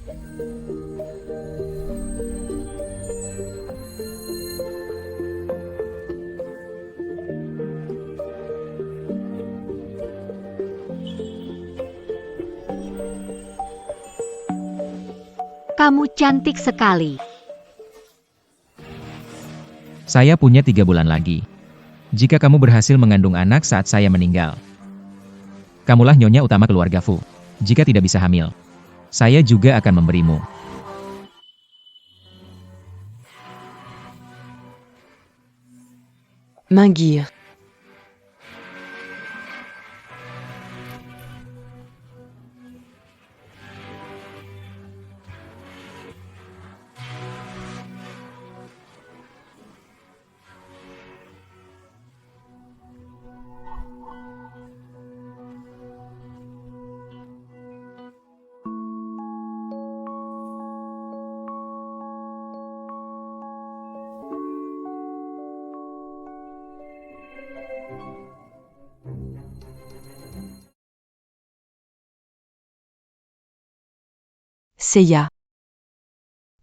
Kamu cantik sekali. Saya punya 3 bulan lagi. Jika kamu berhasil mengandung anak saat saya meninggal, kamulah nyonya utama keluarga Fu. Jika tidak bisa hamil, saya juga akan memberimu. Mingir. Seiya.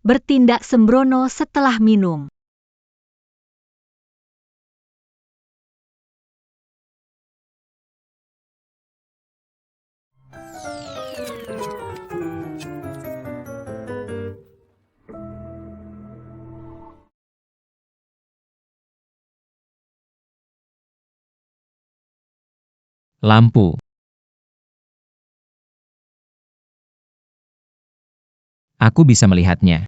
Bertindak sembrono setelah minum. Lampu. Aku bisa melihatnya.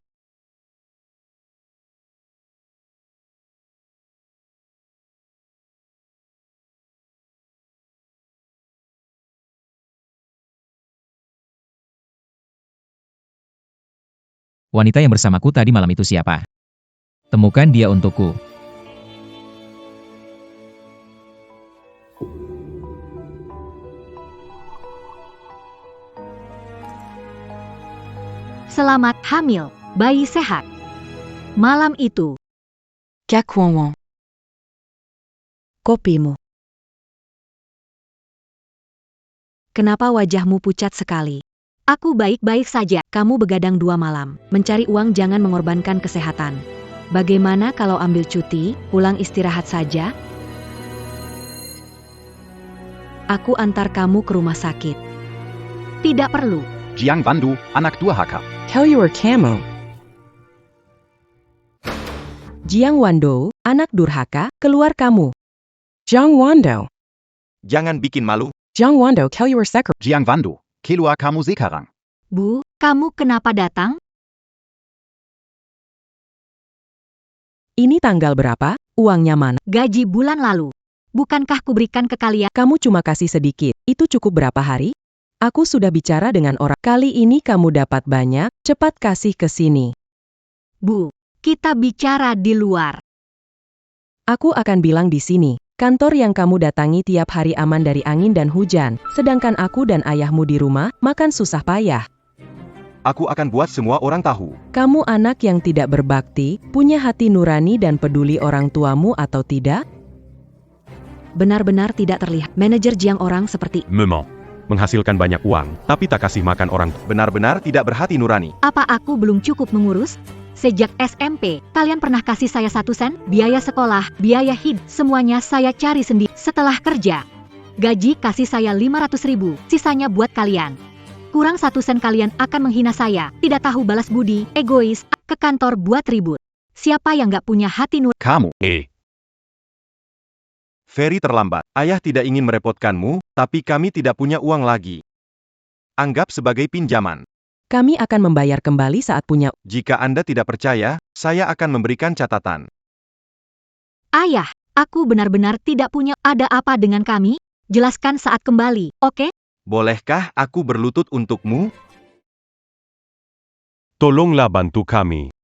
Wanita yang bersamaku tadi malam itu siapa? Temukan dia untukku. Selamat hamil, bayi sehat. Malam itu, Kakwonwon. Kopimu. kenapa wajahmu pucat sekali? Aku baik-baik saja. Kamu begadang 2 malam. Mencari uang jangan mengorbankan kesehatan. Bagaimana kalau ambil cuti, pulang istirahat saja? Aku antar kamu ke rumah sakit. Tidak perlu. Jiang Wandu, anak durhaka. Kelur Kamo. Jiang Wando, anak durhaka, keluar kamu. Jiang Wando. Jangan bikin malu. Jiang Wando Kelur Sekar. Jiang Wandu, keluar kamu sekarang. Bu, kamu kenapa datang? Ini tanggal berapa? Uangnya mana? Gaji bulan lalu. Bukankah kuberikan ke kalian? Kamu cuma kasih sedikit. Itu cukup berapa hari? Aku sudah bicara dengan orang. Kali ini kamu dapat banyak, cepat kasih ke sini. Bu, kita bicara di luar. Aku akan bilang di sini. Kantor yang kamu datangi tiap hari aman dari angin dan hujan, sedangkan aku dan ayahmu di rumah, makan susah payah. Aku akan buat semua orang tahu. Kamu anak yang tidak berbakti, punya hati nurani dan peduli orang tuamu atau tidak? Benar-benar tidak terlihat. Manajer Jiang orang seperti Memang. Menghasilkan banyak uang, tapi tak kasih makan orang. Benar-benar tidak berhati nurani. apa aku belum cukup mengurus? Sejak SMP, kalian pernah kasih saya 1 sen? Biaya sekolah, biaya hidup, semuanya saya cari sendiri. Setelah kerja, gaji kasih saya 500.000, sisanya buat kalian. Kurang 1 sen kalian akan menghina saya, tidak tahu balas budi, egois, ke kantor buat ribut. Siapa yang gak punya hati nurani? Kamu, Ferry terlambat. Ayah tidak ingin merepotkanmu, tapi kami tidak punya uang lagi. Anggap sebagai pinjaman. Kami akan membayar kembali saat punya. Jika Anda tidak percaya, saya akan memberikan catatan. Ayah, aku benar-benar tidak punya. Ada apa dengan kami? Jelaskan saat kembali, oke? Bolehkah aku berlutut untukmu? Tolonglah bantu kami.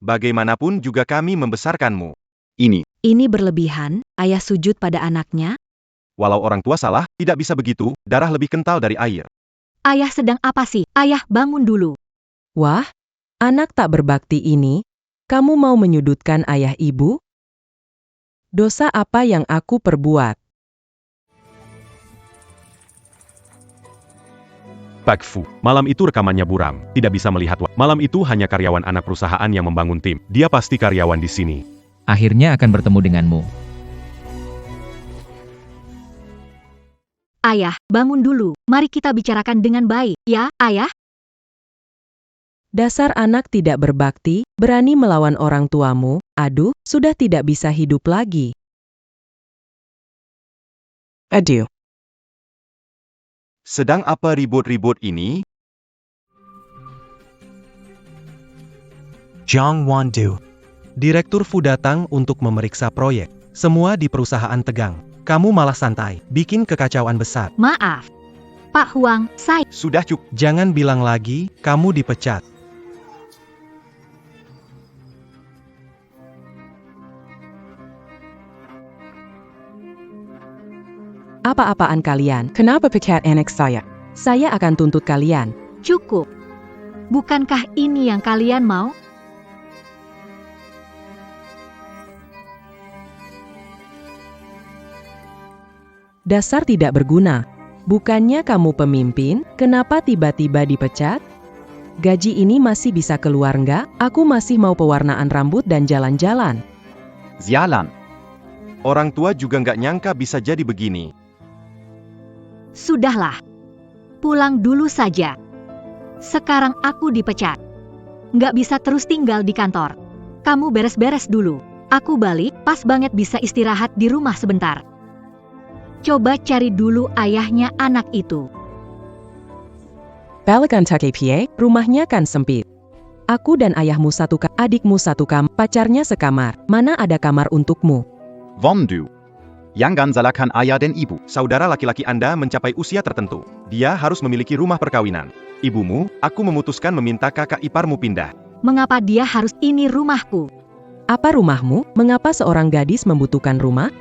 Bagaimanapun juga kami membesarkanmu. Ini berlebihan, ayah sujud pada anaknya. Walau orang tua salah, tidak bisa begitu, darah lebih kental dari air. Ayah sedang apa sih? Ayah bangun dulu. Wah, anak tak berbakti ini. Kamu mau menyudutkan ayah ibu? Dosa apa yang aku perbuat? Pak Fu, malam itu rekamannya buram, tidak bisa melihat. Malam itu hanya karyawan anak perusahaan yang membangun tim. Dia pasti karyawan di sini. Akhirnya akan bertemu denganmu. Ayah, bangun dulu. Mari kita bicarakan dengan baik, ya, Ayah? Dasar anak tidak berbakti, berani melawan orang tuamu, aduh, sudah tidak bisa hidup lagi. Aduh. Sedang apa ribut-ribut ini? Jiang Wandu. Direktur Fu datang untuk memeriksa proyek. Semua di perusahaan tegang. Kamu malah santai, bikin kekacauan besar. Maaf. Pak Huang, saya... Sudah cukup. Jangan bilang lagi, kamu dipecat. Apa-apaan kalian? Kenapa pecat anak saya? Saya akan tuntut kalian. Cukup. Bukankah ini yang kalian mau? Dasar tidak berguna. Bukannya kamu pemimpin, kenapa tiba-tiba dipecat? Gaji ini masih bisa keluar nggak? Aku masih mau pewarnaan rambut dan jalan-jalan. Zialan. Orang tua juga nggak nyangka bisa jadi begini. Sudahlah. Pulang dulu saja. Sekarang aku dipecat. Nggak bisa terus tinggal di kantor. Kamu beres-beres dulu. Aku balik, pas banget bisa istirahat di rumah sebentar. Coba cari dulu ayahnya anak itu. Balikan TKPA, rumahnya kan sempit. Aku dan ayahmu satu kamar, adikmu satu kamar, pacarnya sekamar. Mana ada kamar untukmu? Wandu. Jangan salahkan ayah dan ibu. Saudara laki-laki Anda mencapai usia tertentu. Dia harus memiliki rumah perkawinan. Ibumu, aku memutuskan meminta kakak iparmu pindah. Mengapa dia harus ini rumahku? Apa rumahmu? Mengapa seorang gadis membutuhkan rumah?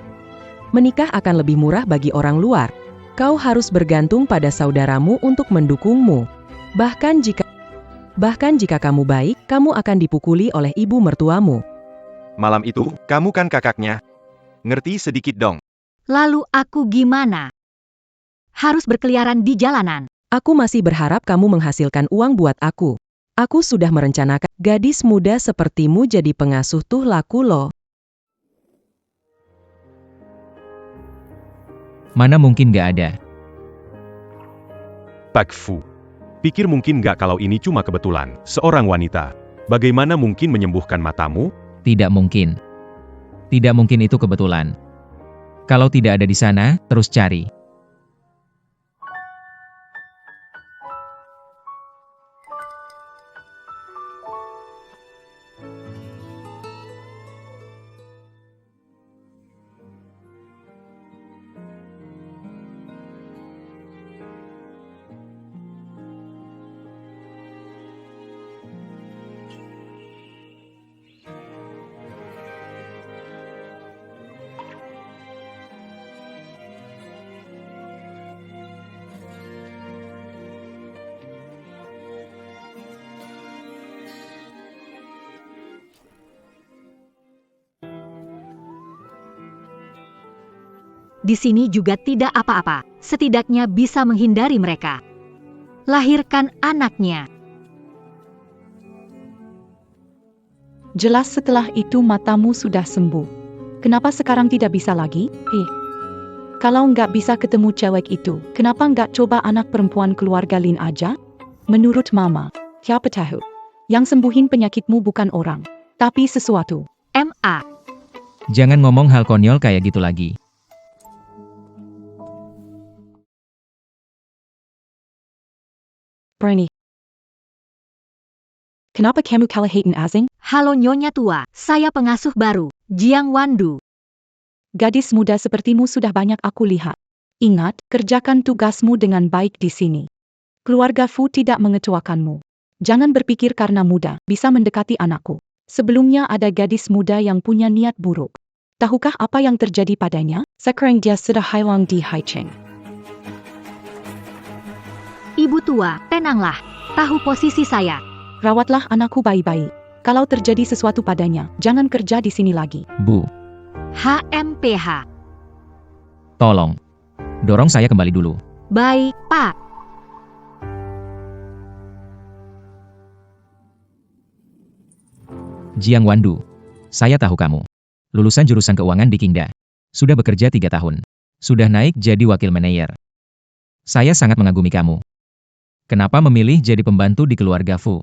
Menikah akan lebih murah bagi orang luar. Kau harus bergantung pada saudaramu untuk mendukungmu. Bahkan jika kamu baik, kamu akan dipukuli oleh ibu mertuamu. Malam itu, kamu kan kakaknya. Ngerti sedikit dong. Lalu aku gimana? Harus berkeliaran di jalanan. Aku masih berharap kamu menghasilkan uang buat aku. Aku sudah merencanakan, gadis muda sepertimu jadi pengasuh tuh laku loh. Mana mungkin gak ada. Pak Fu. Pikir mungkin nggak kalau ini cuma kebetulan, seorang wanita. Bagaimana mungkin menyembuhkan matamu? Tidak mungkin. Tidak mungkin itu kebetulan. Kalau tidak ada di sana, terus cari. Di sini juga tidak apa-apa, setidaknya bisa menghindari mereka. Lahirkan anaknya. Jelas setelah itu matamu sudah sembuh. Kenapa sekarang tidak bisa lagi? Kalau nggak bisa ketemu cewek itu, kenapa nggak coba anak perempuan keluarga Lin aja? Menurut Mama, siapa tahu? Yang sembuhin penyakitmu bukan orang, tapi sesuatu. M.A. Jangan ngomong hal konyol kayak gitu lagi. Berani. Kenapa kamu kalah Hayden Azing? Halo Nyonya Tua, saya pengasuh baru, Jiang Wandu. Gadis muda sepertimu sudah banyak aku lihat. Ingat, kerjakan tugasmu dengan baik di sini. Keluarga Fu tidak mengecuakanmu. Jangan berpikir karena muda, bisa mendekati anakku. Sebelumnya ada gadis muda yang punya niat buruk. Tahukah apa yang terjadi padanya? Sekarang dia sudah hilang di Haicheng. Ibu tua, tenanglah. Tahu posisi saya. Rawatlah anakku baik-baik. Kalau terjadi sesuatu padanya, jangan kerja di sini lagi. Bu, HMPH. tolong. Dorong saya kembali dulu. Baik, Pak. Jiang Wandu. Saya tahu kamu. Lulusan jurusan keuangan di Qingda. Sudah bekerja 3 tahun. Sudah naik jadi wakil manajer. Saya sangat mengagumi kamu. Kenapa memilih jadi pembantu di keluarga Fu?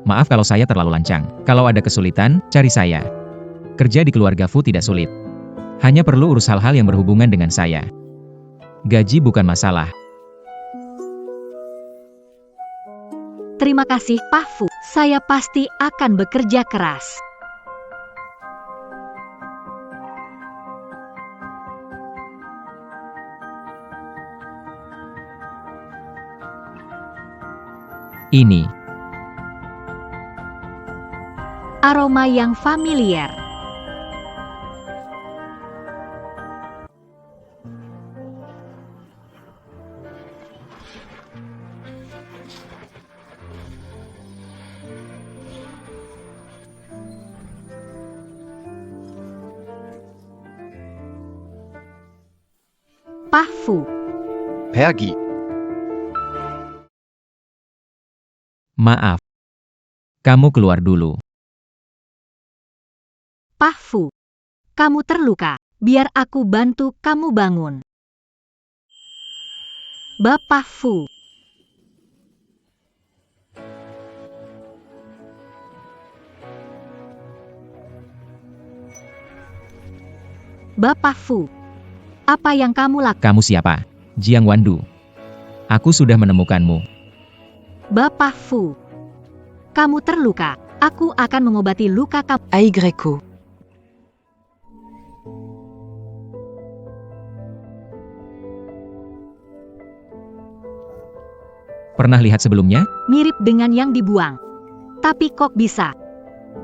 Maaf kalau saya terlalu lancang. Kalau ada kesulitan, cari saya. Kerja di keluarga Fu tidak sulit. Hanya perlu urus hal-hal yang berhubungan dengan saya. Gaji bukan masalah. Terima kasih, Pak Fu. Saya pasti akan bekerja keras. Ini Aroma yang familiar. Pak Fu. Pergi. maaf. Kamu keluar dulu. Pak Fu, kamu terluka. Biar aku bantu kamu bangun. Bapak Fu. Bapak Fu, apa yang kamu lakukan? Kamu siapa? Jiang Wandu. Aku sudah menemukanmu. Bapak Fu, kamu terluka. Aku akan mengobati luka kamu. Aigreku. Pernah lihat sebelumnya? Mirip dengan yang dibuang. Tapi kok bisa?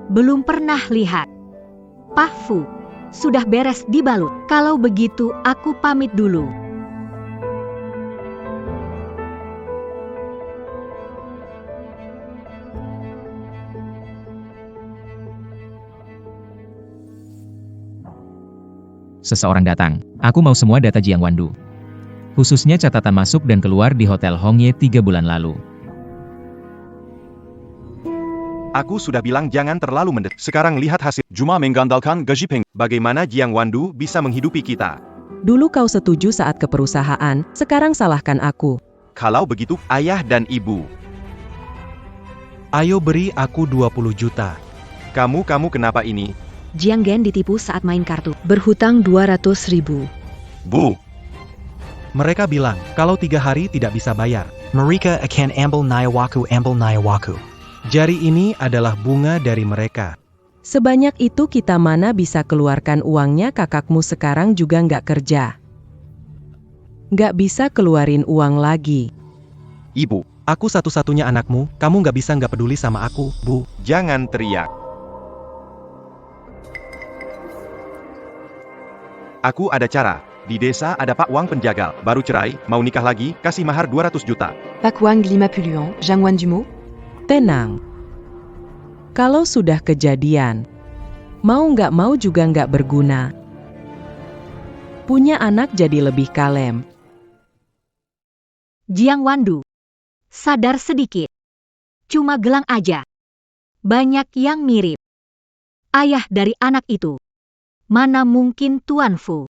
Belum pernah lihat. Pak Fu, sudah beres dibalut. Kalau begitu aku pamit dulu. Seseorang datang. Aku mau semua data Jiang Wandu. Khususnya catatan masuk dan keluar di Hotel Hongye 3 bulan lalu. Aku sudah bilang jangan terlalu mendesak. Sekarang lihat hasil. Cuma mengandalkan gaji peng. Bagaimana Jiang Wandu bisa menghidupi kita? Dulu kau setuju saat ke perusahaan, sekarang salahkan aku. Kalau begitu, ayah dan ibu. Ayo beri aku 20 juta. Kamu kenapa ini? Jiang Gen ditipu saat main kartu. Berhutang 200.000. Bu. Mereka bilang, kalau 3 hari tidak bisa bayar. Mereka akan ambil nayawaku. Jari ini adalah bunga dari mereka. Sebanyak itu kita mana bisa keluarkan uangnya, kakakmu sekarang juga nggak kerja. Nggak bisa keluarin uang lagi. Ibu. Aku satu-satunya anakmu, kamu nggak bisa nggak peduli sama aku, Bu. Jangan teriak. Aku ada cara. Di desa ada Pak Wang penjagal, baru cerai, mau nikah lagi, kasih mahar 200 juta. Pak Wang Glima Puluan, Jiang Wandu. Tenang. Kalau sudah kejadian, mau nggak mau juga nggak berguna. Punya anak jadi lebih kalem. Jiang Wandu, sadar sedikit. Cuma gelang aja. Banyak yang mirip. Ayah dari anak itu. Mana mungkin Tuan Fu?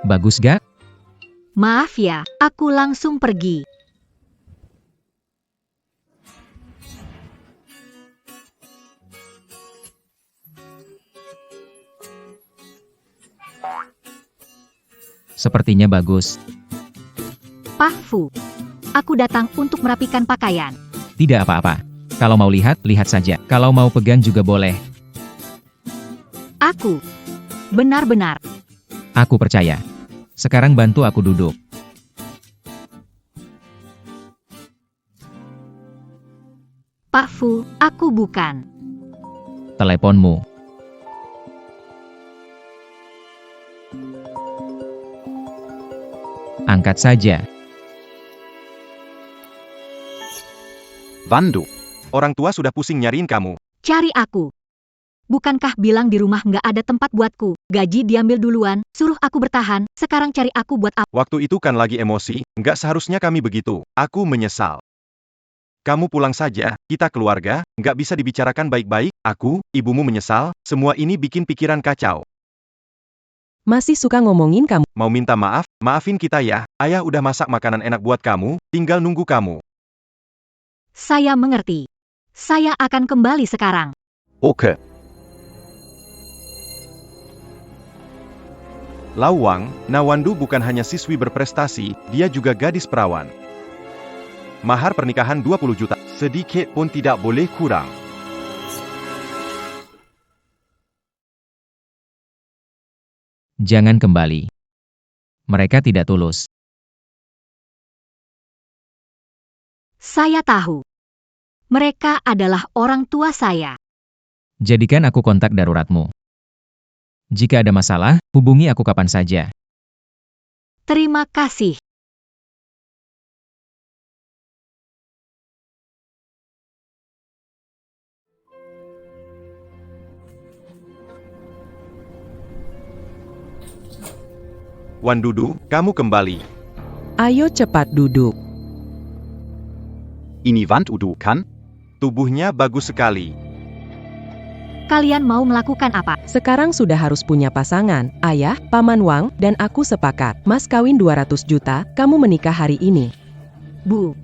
Bagus gak? Maaf ya, aku langsung pergi. Sepertinya bagus. Pak Fu, aku datang untuk merapikan pakaian. Tidak apa-apa. Kalau mau lihat, lihat saja. Kalau mau pegang juga boleh. Aku benar-benar. Aku percaya. Sekarang bantu aku duduk. Pak Fu, aku bukan. Teleponmu. Angkat saja. Wandu. Orang tua sudah pusing nyariin kamu. Cari aku. Bukankah bilang di rumah nggak ada tempat buatku? Gaji diambil duluan, suruh aku bertahan, sekarang cari aku buat apa? Waktu itu kan lagi emosi, nggak seharusnya kami begitu. Aku menyesal. Kamu pulang saja, kita keluarga, nggak bisa dibicarakan baik-baik, aku, ibumu menyesal, semua ini bikin pikiran kacau. Masih suka ngomongin kamu. Mau minta maaf, maafin kita ya, ayah udah masak makanan enak buat kamu, tinggal nunggu kamu. Saya mengerti. Saya akan kembali sekarang. Oke. Lawang, Nawandu bukan hanya siswi berprestasi, dia juga gadis perawan. Mahar pernikahan 20 juta, sedikit pun tidak boleh kurang. Jangan kembali. Mereka tidak tulus. Saya tahu. Mereka adalah orang tua saya. Jadikan aku kontak daruratmu. Jika ada masalah, hubungi aku kapan saja. Terima kasih. Wandudu, kamu kembali. Ayo cepat duduk. Ini Wandudu, kan? Tubuhnya bagus sekali. Kalian mau melakukan apa? Sekarang sudah harus punya pasangan. Ayah, Paman Wang, dan aku sepakat. Mas kawin 200 juta, kamu menikah hari ini. Bu,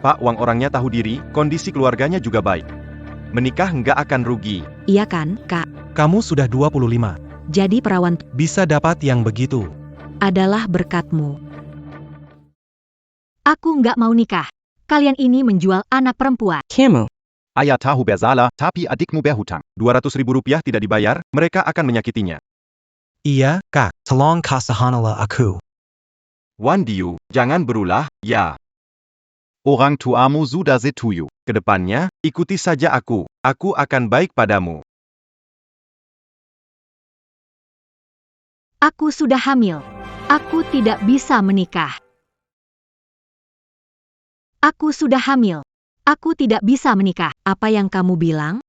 Pak Wang orangnya tahu diri, kondisi keluarganya juga baik. Menikah nggak akan rugi. iya kan, Kak? Kamu sudah 25. Jadi perawan Bisa dapat yang begitu. adalah berkatmu. Aku nggak mau nikah. Kalian ini menjual anak perempuan. Kamu. Ayah tahu bersalah, tapi adikmu berhutang. 200.000 rupiah tidak dibayar, mereka akan menyakitinya. Iya, Kak. Tolong kasahanlah aku. Wandiu, jangan berulah, ya. Orang tuamu sudah setuju. Kedepannya, ikuti saja aku akan baik padamu. Aku sudah hamil. Aku tidak bisa menikah. Aku sudah hamil. Aku tidak bisa menikah. Apa yang kamu bilang?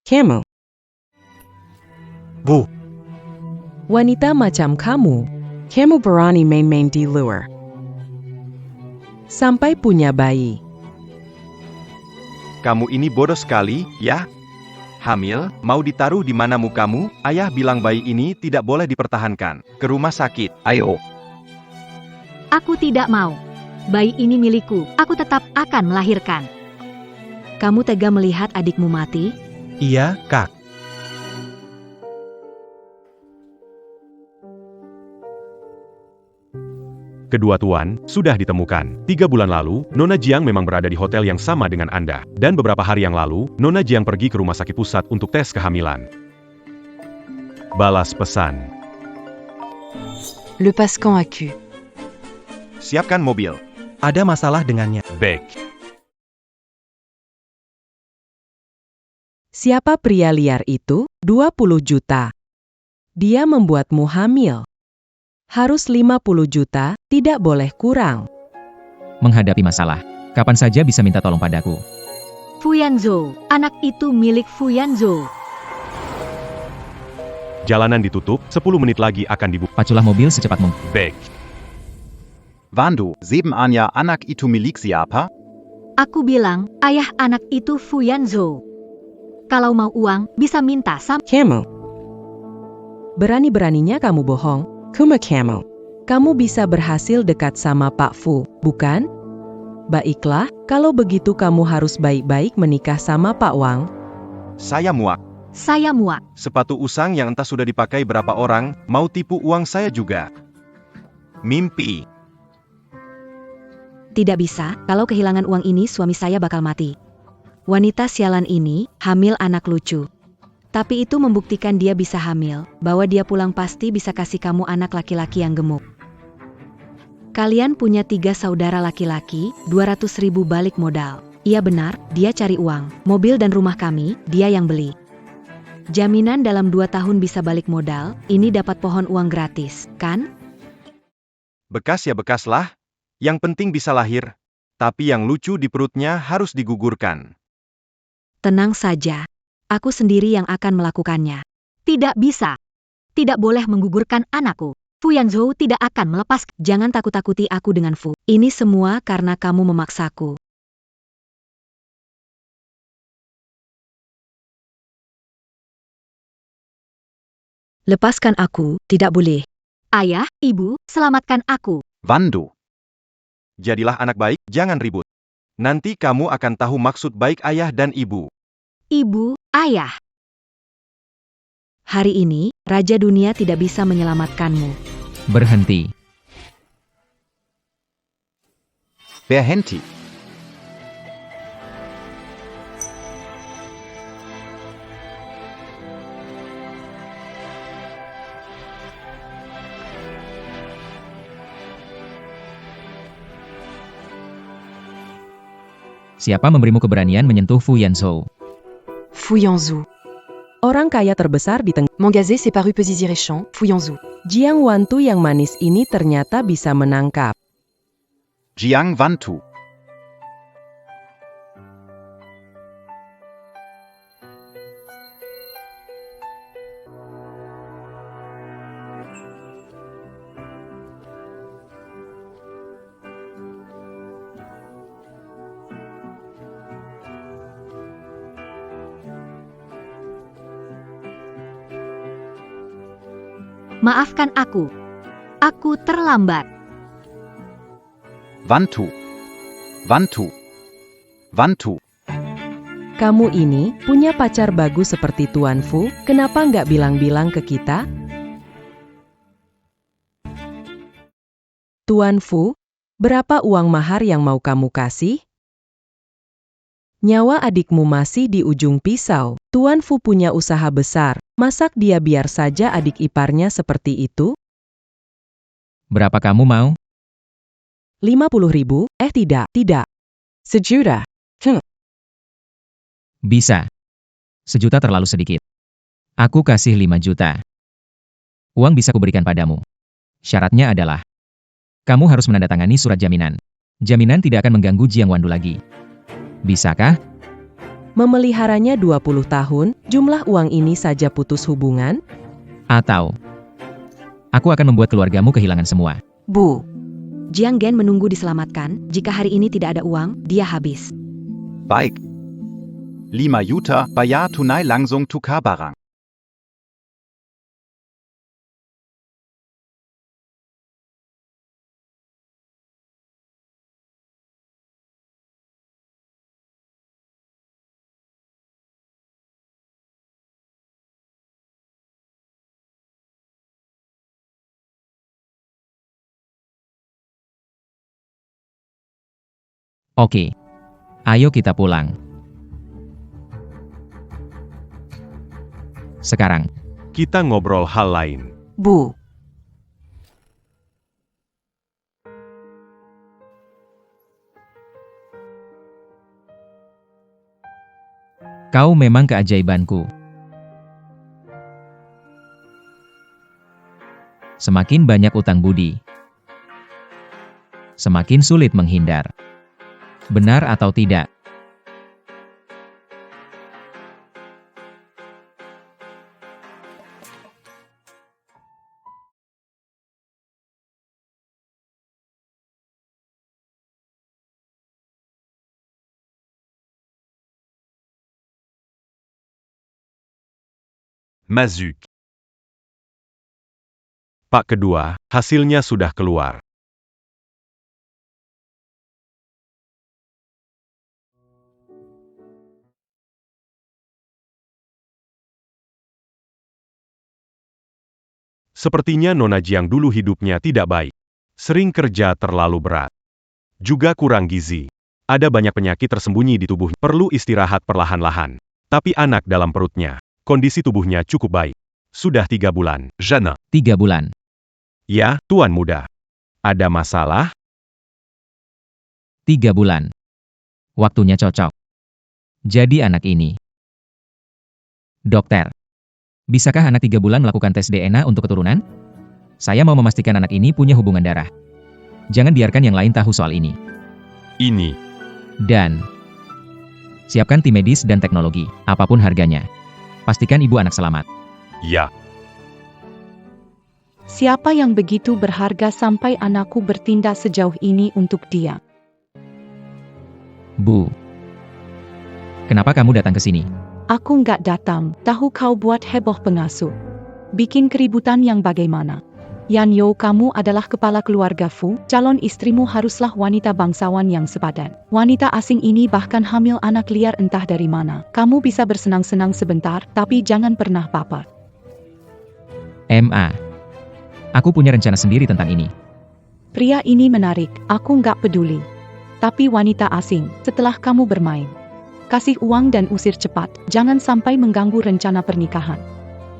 Kamu. Bu, Wanita macam kamu. Kamu berani main-main di luar. Sampai punya bayi. Kamu ini bodoh sekali, ya? Hamil, mau ditaruh di mana mukamu? Ayah bilang bayi ini tidak boleh dipertahankan. Ke rumah sakit. Ayo. Aku tidak mau. Bayi ini milikku. Aku tetap akan melahirkan. Kamu tega melihat adikmu mati? iya, Kak. Kedua tuan sudah ditemukan. 3 bulan lalu, Nona Jiang memang berada di hotel yang sama dengan Anda. Dan beberapa hari yang lalu, Nona Jiang pergi ke rumah sakit pusat untuk tes kehamilan. Balas pesan. Le Pascan Accu. Siapkan mobil. Ada masalah dengannya. Baik. Siapa pria liar itu? 20 juta. Dia membuatmu hamil. Harus 50 juta, tidak boleh kurang. Menghadapi masalah. Kapan saja bisa minta tolong padaku. Fuyanzhou. Anak itu milik Fuyanzhou. Jalanan ditutup, 10 menit lagi akan dibuka. Paculah mobil secepat mungkin. Baik. Wandu, Anya anak itu milik siapa? Aku bilang, ayah anak itu Fuyanzhou. Kalau mau uang, bisa minta sama. Kamu. Berani-beraninya kamu bohong. Kuma kamu. Kamu bisa berhasil dekat sama Pak Fu, bukan? Baiklah, kalau begitu kamu harus baik-baik menikah sama Pak Wang. Saya muak. Saya muak. Sepatu usang yang entah sudah dipakai berapa orang, mau tipu uang saya juga. Mimpi. Tidak bisa, kalau kehilangan uang ini suami saya bakal mati. Wanita sialan ini, hamil anak lucu. Tapi itu membuktikan dia bisa hamil, bahwa dia pulang pasti bisa kasih kamu anak laki-laki yang gemuk. Kalian punya 3 saudara laki-laki, 200.000 balik modal. Iya benar, dia cari uang. Mobil dan rumah kami, dia yang beli. Jaminan dalam 2 tahun bisa balik modal, ini dapat pohon uang gratis, kan? Bekas ya bekas lah. Yang penting bisa lahir. Tapi yang lucu di perutnya harus digugurkan. Tenang saja. Aku sendiri yang akan melakukannya. Tidak bisa. Tidak boleh menggugurkan anakku. Fu Yanzhou tidak akan melepas. Jangan takut-takuti aku dengan Fu. Ini semua karena kamu memaksaku. Lepaskan aku, tidak boleh. Ayah, ibu, selamatkan aku. Wandu. Jadilah anak baik, jangan ribut. Nanti kamu akan tahu maksud baik ayah dan ibu. Ibu, ayah. Hari ini, Raja Dunia tidak bisa menyelamatkanmu. Berhenti. Berhenti. Siapa memberimu keberanian menyentuh Fu Yanzhou? Fu Yanzhou. Orang kaya terbesar di tengah. Mangazé s'est paru pesisirechant, Fu Yanzhou. Jiang Wantu yang manis ini ternyata bisa menangkap. Jiang Wantu. Maafkan aku. Aku terlambat. Wantu. Wantu. Wantu. Kamu ini punya pacar bagus seperti Tuan Fu, kenapa nggak bilang-bilang ke kita? Tuan Fu, berapa uang mahar yang mau kamu kasih? Nyawa adikmu masih di ujung pisau. Tuan Fu punya usaha besar. Masak dia biar saja adik iparnya seperti itu? Berapa kamu mau? 50.000? Tidak. Sejuta. Bisa. 1 juta terlalu sedikit. Aku kasih 5 juta. Uang bisa kuberikan padamu. Syaratnya adalah, kamu harus menandatangani surat jaminan. Jaminan tidak akan mengganggu Jiang Wandu lagi. Bisakah? Memeliharanya 20 tahun, jumlah uang ini saja putus hubungan? Atau, aku akan membuat keluargamu kehilangan semua. Bu. Jiang Gen menunggu diselamatkan. Jika hari ini tidak ada uang, dia habis. Baik. 5 juta bayar tunai langsung tukar barang. Oke. Ayo kita pulang. Sekarang, Kita ngobrol hal lain. Bu. kau memang keajaibanku. Semakin banyak utang budi, semakin sulit menghindar. Benar atau tidak? Mazuk. Pak kedua, hasilnya sudah keluar. Sepertinya Nona Jiang dulu hidupnya tidak baik. Sering kerja terlalu berat. Juga kurang gizi. Ada banyak penyakit tersembunyi di tubuhnya. Perlu istirahat perlahan-lahan. Tapi anak dalam perutnya, kondisi tubuhnya cukup baik. Sudah 3 bulan. Jana. 3 bulan. Ya, Tuan Muda. Ada masalah? 3 bulan. Waktunya cocok. Jadi anak ini. Dokter. Bisakah anak 3 bulan melakukan tes DNA untuk keturunan? Saya mau memastikan anak ini punya hubungan darah. Jangan biarkan yang lain tahu soal ini. Ini. Dan siapkan tim medis dan teknologi, apapun harganya. Pastikan ibu anak selamat. Ya. Siapa yang begitu berharga sampai anakku bertindak sejauh ini untuk dia? Bu. Kenapa kamu datang ke sini? Aku nggak datang, tahu kau buat heboh pengasuh. Bikin keributan yang bagaimana? Yan Yo, kamu adalah kepala keluarga Fu, calon istrimu haruslah wanita bangsawan yang sepadan. Wanita asing ini bahkan hamil anak liar entah dari mana. Kamu bisa bersenang-senang sebentar, tapi jangan pernah baper. Ma. Aku punya rencana sendiri tentang ini. Pria ini menarik, aku nggak peduli. Tapi wanita asing, setelah kamu bermain, kasih uang dan usir cepat, jangan sampai mengganggu rencana pernikahan.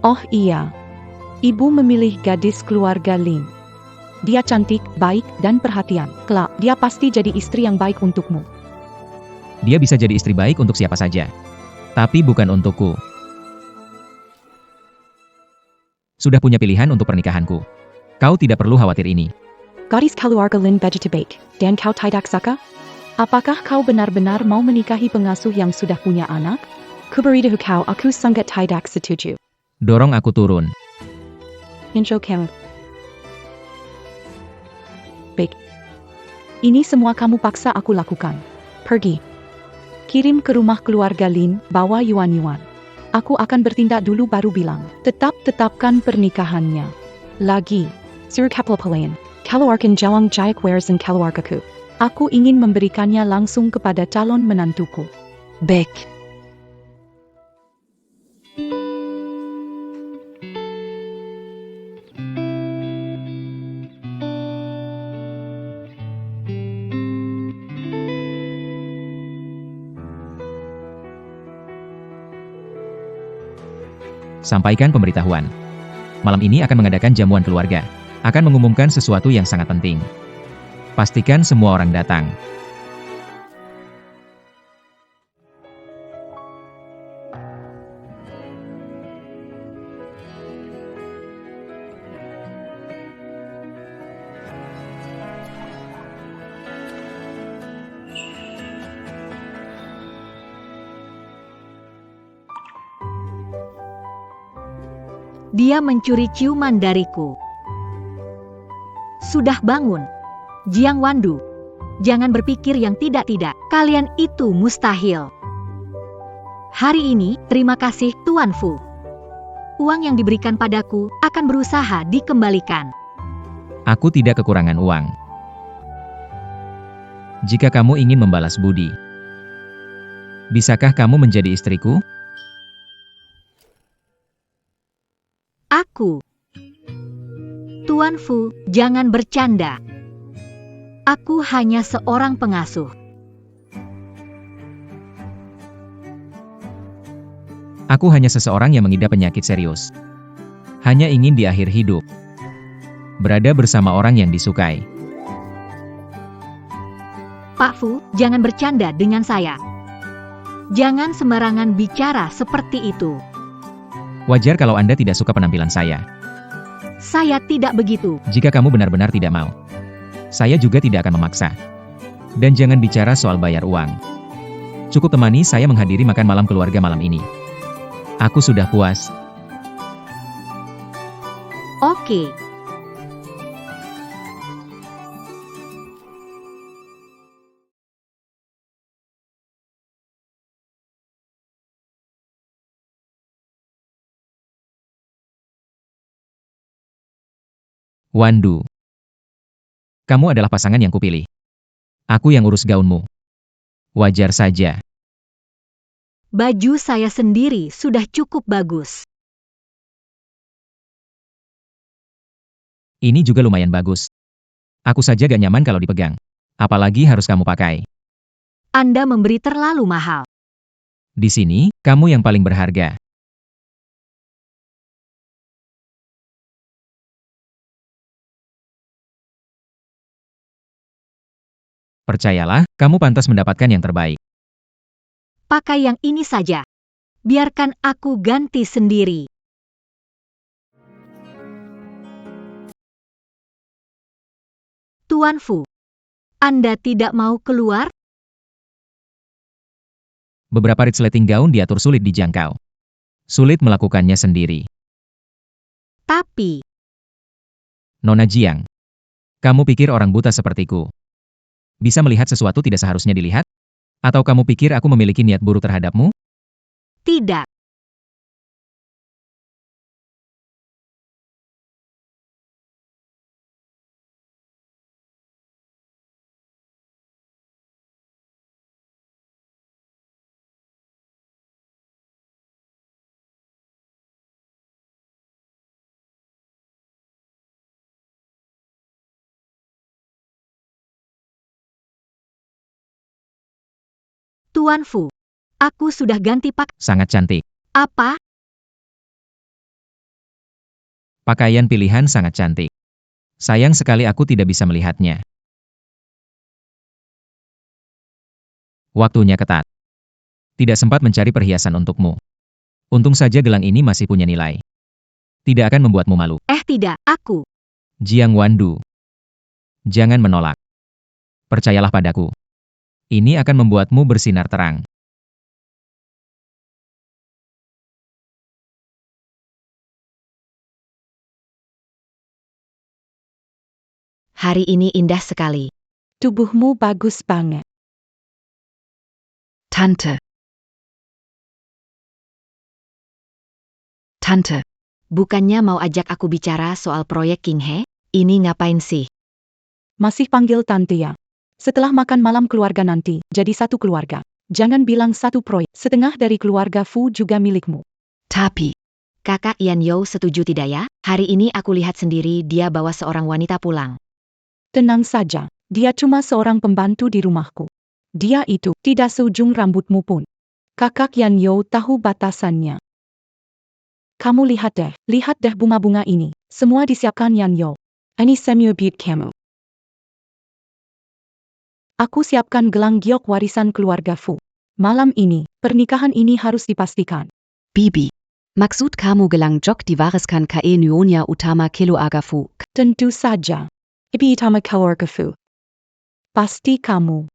Oh iya. Ibu memilih gadis keluarga Lin. Dia cantik, baik, dan perhatian. Kelak, dia pasti jadi istri yang baik untukmu. Dia bisa jadi istri baik untuk siapa saja. Tapi bukan untukku. Sudah punya pilihan untuk pernikahanku. Kau tidak perlu khawatir ini. Gadis keluarga Lin vegetable, dan kau tidak suka? Apakah kau benar-benar mau menikahi pengasuh yang sudah punya anak? Kuberitahu kau, aku sangat tidak setuju. Dorong aku turun. Intro kamu. Baik. Ini semua kamu paksa aku lakukan. Pergi. Kirim ke rumah keluarga Lin, bawa yuan-yuan. Aku akan bertindak dulu baru bilang. Tetapkan pernikahannya. Lagi. Sur kapal pelayan. Keluarkan jawang jayak waresan keluargaku. Aku ingin memberikannya langsung kepada calon menantuku. Baik. Sampaikan pemberitahuan. Malam ini akan mengadakan jamuan keluarga. Akan mengumumkan sesuatu yang sangat penting. Pastikan semua orang datang. Dia mencuri ciuman dariku. Sudah bangun. Jiang Wandu. Jangan berpikir yang tidak-tidak. Kalian itu mustahil. Hari ini, terima kasih Tuan Fu. Uang yang diberikan padaku akan berusaha dikembalikan. Aku tidak kekurangan uang. Jika kamu ingin membalas budi, bisakah kamu menjadi istriku? Aku. Tuan Fu, jangan bercanda. Aku hanya seorang pengasuh. Aku hanya seseorang yang mengidap penyakit serius. Hanya ingin di akhir hidup berada bersama orang yang disukai. Pak Fu, jangan bercanda dengan saya. Jangan sembarangan bicara seperti itu. Wajar kalau Anda tidak suka penampilan saya. Saya tidak begitu. Jika kamu benar-benar tidak mau, saya juga tidak akan memaksa. Dan jangan bicara soal bayar uang. Cukup temani saya menghadiri makan malam keluarga malam ini. Aku sudah puas. Oke. Wandu. Kamu adalah pasangan yang kupilih. Aku yang urus gaunmu. Wajar saja. Baju saya sendiri sudah cukup bagus. Ini juga lumayan bagus. Aku saja gak nyaman kalau dipegang. Apalagi harus kamu pakai. Anda memberi terlalu mahal. Di sini, kamu yang paling berharga. Percayalah, kamu pantas mendapatkan yang terbaik. Pakai yang ini saja. Biarkan aku ganti sendiri. Tuan Fu, Anda tidak mau keluar? Beberapa resleting gaun diatur sulit dijangkau. Sulit melakukannya sendiri. Tapi, Nona Jiang, kamu pikir orang buta sepertiku bisa melihat sesuatu tidak seharusnya dilihat? Atau kamu pikir aku memiliki niat buruk terhadapmu? tidak. Tuan Fu, aku sudah ganti Sangat cantik. apa? Pakaian pilihan sangat cantik. Sayang sekali aku tidak bisa melihatnya. Waktunya ketat. Tidak sempat mencari perhiasan untukmu. Untung saja gelang ini masih punya nilai. Tidak akan membuatmu malu. Tidak, aku. Jiang Wandu. Jangan menolak. Percayalah padaku. Ini akan membuatmu bersinar terang. Hari ini indah sekali. Tubuhmu bagus banget. Tante. Tante. Bukannya mau ajak aku bicara soal proyek King He? Ini ngapain sih? Masih panggil tante ya. Setelah makan malam keluarga nanti, jadi satu keluarga. Jangan bilang satu proyek. Setengah dari keluarga Fu juga milikmu. Tapi, kakak Yan You setuju tidak ya? Hari ini aku lihat sendiri dia bawa seorang wanita pulang. Tenang saja, dia cuma seorang pembantu di rumahku. Dia itu tidak seujung rambutmu pun. Kakak Yan You tahu batasannya. Kamu lihat deh bunga-bunga ini. Semua disiapkan Yan You. Ini semua buat kamu. Aku siapkan gelang giok warisan keluarga Fu. Malam ini, pernikahan ini harus dipastikan. Bibi. Maksud kamu gelang jok diwariskan ke Nyonya Utama keluarga Fu? Tentu saja. Ibu utama keluarga Fu. Pasti kamu.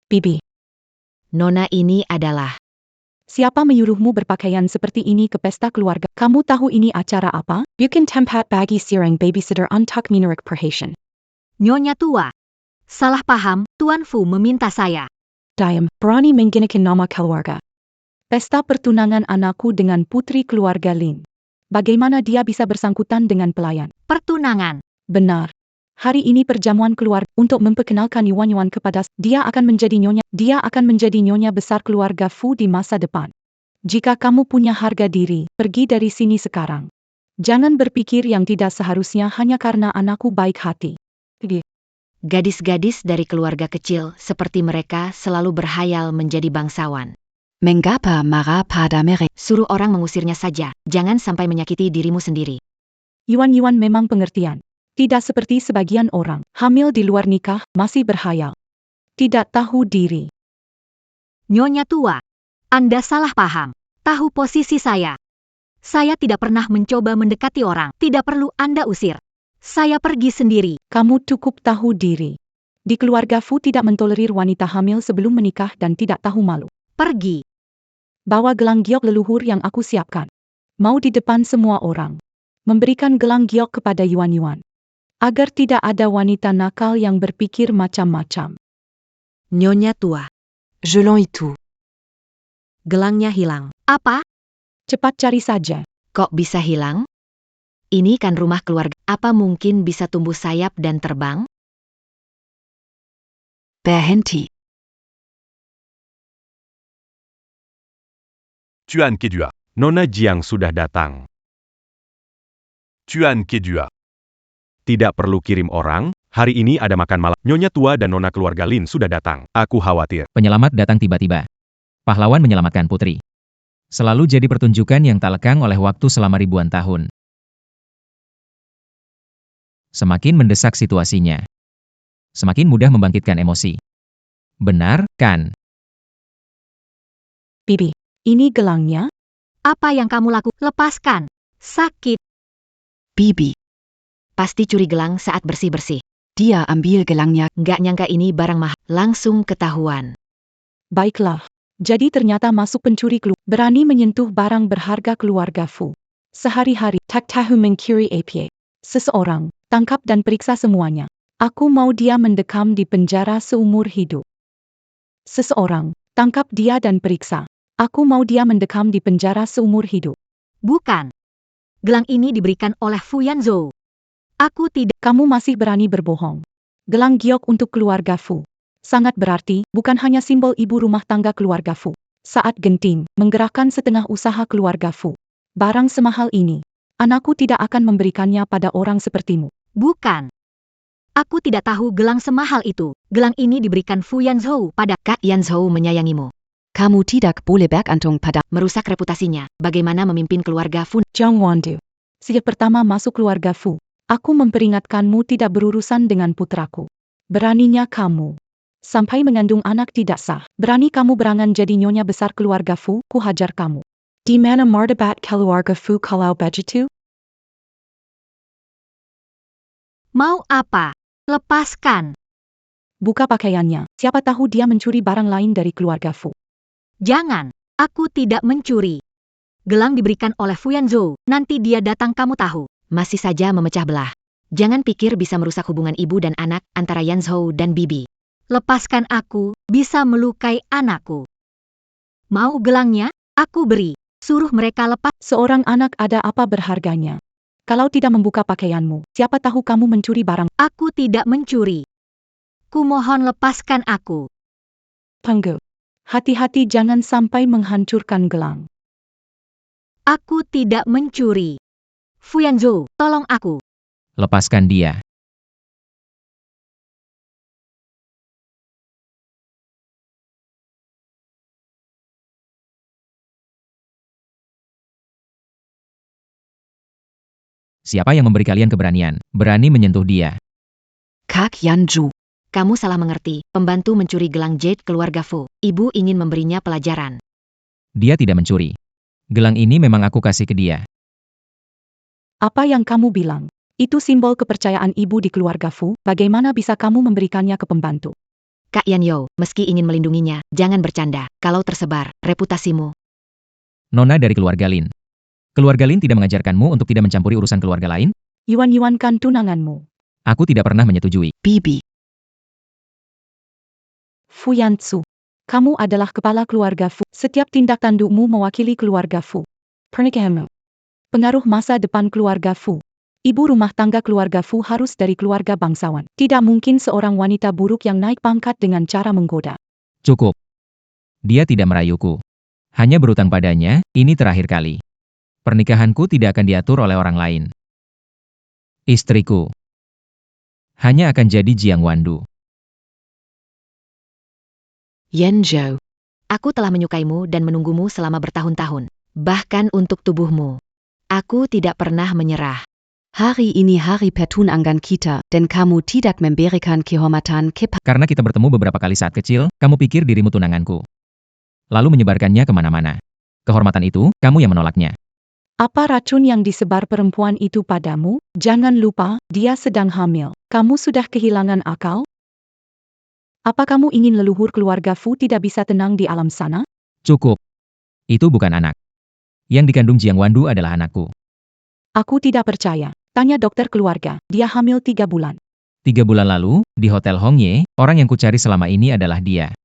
Bibi. Nona ini adalah. Siapa menyuruhmu berpakaian seperti ini ke pesta keluarga? Kamu tahu ini acara apa? Bukan tempat bagi seorang babysitter untuk menarik perhatian. Nyonya tua. Salah paham, Tuan Fu meminta saya. Diam, berani menggunakan nama keluarga. Pesta pertunangan anakku dengan putri keluarga Lin. Bagaimana dia bisa bersangkutan dengan pelayan? Pertunangan. Benar. Hari ini perjamuan keluarga untuk memperkenalkan Yuan kepada dia akan menjadi nyonya besar keluarga Fu di masa depan. Jika kamu punya harga diri, pergi dari sini sekarang. Jangan berpikir yang tidak seharusnya hanya karena anakku baik hati. Gadis-gadis dari keluarga kecil seperti mereka selalu berhayal menjadi bangsawan. Mengapa marah pada mereka? Suruh orang mengusirnya saja, jangan sampai menyakiti dirimu sendiri. Yuan memang pengertian. Tidak seperti sebagian orang, hamil di luar nikah, masih berhayal. Tidak tahu diri. Nyonya tua. Anda salah paham. Tahu posisi saya. Saya tidak pernah mencoba mendekati orang. Tidak perlu Anda usir. Saya pergi sendiri. Kamu cukup tahu diri. Di keluarga Fu tidak mentolerir wanita hamil sebelum menikah dan tidak tahu malu. Pergi. Bawa gelang giok leluhur yang aku siapkan. Mau di depan semua orang. Memberikan gelang giok kepada Yuan. Agar tidak ada wanita nakal yang berpikir macam-macam. Nyonya tua. Gelang itu. Gelangnya hilang. Apa? Cepat cari saja. Kok bisa hilang? Ini kan rumah keluarga. Apa mungkin bisa tumbuh sayap dan terbang? Berhenti. Tuan Kedua. Nona Jiang sudah datang. Tuan Kedua. Tidak perlu kirim orang, hari ini ada makan malam. Nyonya tua dan nona keluarga Lin sudah datang. Aku khawatir. Penyelamat datang tiba-tiba. Pahlawan menyelamatkan putri. Selalu jadi pertunjukan yang tak lekang oleh waktu selama ribuan tahun. Semakin mendesak situasinya, semakin mudah membangkitkan emosi. Benar, kan? Bibi, ini gelangnya? Apa yang kamu lakukan? Lepaskan. Sakit. Bibi. Pasti curi gelang saat bersih-bersih. Dia ambil gelangnya. Nggak nyangka ini barang mahal. Langsung ketahuan. Baiklah. Jadi ternyata masuk pencuri berani menyentuh barang berharga keluarga Fu. Sehari-hari, tak tahu mencuri apa. Seseorang, tangkap dan periksa semuanya. Aku mau dia mendekam di penjara seumur hidup. Seseorang, tangkap dia dan periksa. Aku mau dia mendekam di penjara seumur hidup. Bukan. Gelang ini diberikan oleh Fu Yanzhou. Aku tidak. Kamu masih berani berbohong. Gelang giok untuk keluarga Fu. Sangat berarti, bukan hanya simbol ibu rumah tangga keluarga Fu. Saat genting, menggerakkan setengah usaha keluarga Fu. Barang semahal ini, anakku tidak akan memberikannya pada orang sepertimu. Bukan. Aku tidak tahu gelang semahal itu. Gelang ini diberikan Fu Yanzhou pada Kak Yanzhou menyayangimu. Kamu tidak boleh bergantung pada merusak reputasinya. Bagaimana memimpin keluarga Fu? Jiang Wandu. Sejak pertama masuk keluarga Fu, aku memperingatkanmu tidak berurusan dengan putraku. Beraninya kamu. Sampai mengandung anak tidak sah. Berani kamu berangan jadi nyonya besar keluarga Fu, ku hajar kamu. Di mana martabat keluarga Fu kalau begitu? mau apa? Lepaskan. Buka pakaiannya. Siapa tahu dia mencuri barang lain dari keluarga Fu. Jangan. Aku tidak mencuri. Gelang diberikan oleh Fu Yanzhou. Nanti dia datang kamu tahu. Masih saja memecah belah. Jangan pikir bisa merusak hubungan ibu dan anak antara Yanzhou dan Bibi. Lepaskan aku, bisa melukai anakku. Mau gelangnya? Aku beri. Suruh mereka lepas. Seorang anak ada apa berharganya? Kalau tidak membuka pakaianmu, siapa tahu kamu mencuri barang. Aku tidak mencuri. Kumohon lepaskan aku. Tunggu. Hati-hati jangan sampai menghancurkan gelang. Aku tidak mencuri. Fu Yanzhou, tolong aku. Lepaskan dia. Siapa yang memberi kalian keberanian, berani menyentuh dia? Kak Yanzhou. Kamu salah mengerti. Pembantu mencuri gelang jade keluarga Fu. Ibu ingin memberinya pelajaran. Dia tidak mencuri. Gelang ini memang aku kasih ke dia. Apa yang kamu bilang? Itu simbol kepercayaan ibu di keluarga Fu. Bagaimana bisa kamu memberikannya ke pembantu? Kak Yanyo, meski ingin melindunginya, jangan bercanda. Kalau tersebar, reputasimu. Nona dari keluarga Lin. Keluarga Lin tidak mengajarkanmu untuk tidak mencampuri urusan keluarga lain? Yuan-yuankan tunanganmu. Aku tidak pernah menyetujui. Bibi. Fu Yanzhou. Kamu adalah kepala keluarga Fu. Setiap tindak tandukmu mewakili keluarga Fu. Pernikahanmu. Pengaruh masa depan keluarga Fu. Ibu rumah tangga keluarga Fu harus dari keluarga bangsawan. Tidak mungkin seorang wanita buruk yang naik pangkat dengan cara menggoda. Cukup. Dia tidak merayuku. Hanya berutang padanya, ini terakhir kali. Pernikahanku tidak akan diatur oleh orang lain. Istriku. Hanya akan jadi Jiang Wandu. Yanzhou. Aku telah menyukaimu dan menunggumu selama bertahun-tahun. Bahkan untuk tubuhmu. Aku tidak pernah menyerah. Hari ini hari pertunangan kita, dan kamu tidak memberikan kehormatan kepada... Karena kita bertemu beberapa kali saat kecil, kamu pikir dirimu tunanganku. Lalu menyebarkannya kemana-mana. Kehormatan itu, kamu yang menolaknya. Apa racun yang disebar perempuan itu padamu? Jangan lupa, dia sedang hamil. Kamu sudah kehilangan akal? Apa kamu ingin leluhur keluarga Fu tidak bisa tenang di alam sana? Cukup. Itu bukan anak. Yang dikandung Jiang Wandu adalah anakku. Aku tidak percaya. Tanya dokter keluarga, dia hamil 3 bulan. 3 bulan lalu, di Hotel Hongye, orang yang kucari selama ini adalah dia.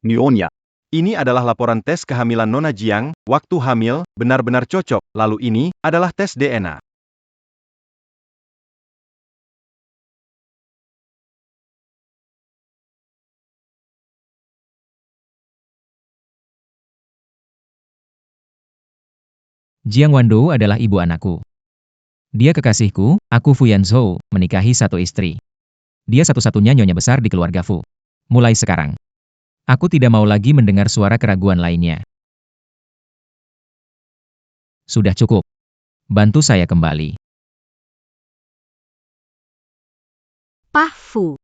Nyonya. Ini adalah laporan tes kehamilan Nona Jiang, waktu hamil, benar-benar cocok. Lalu ini adalah tes DNA. Jiang Wandu adalah ibu anakku. Dia kekasihku, aku Fu Yanzhou, menikahi satu istri. Dia satu-satunya nyonya besar di keluarga Fu. Mulai sekarang, Aku tidak mau lagi mendengar suara keraguan lainnya. Sudah cukup. Bantu saya kembali. Pak Fu.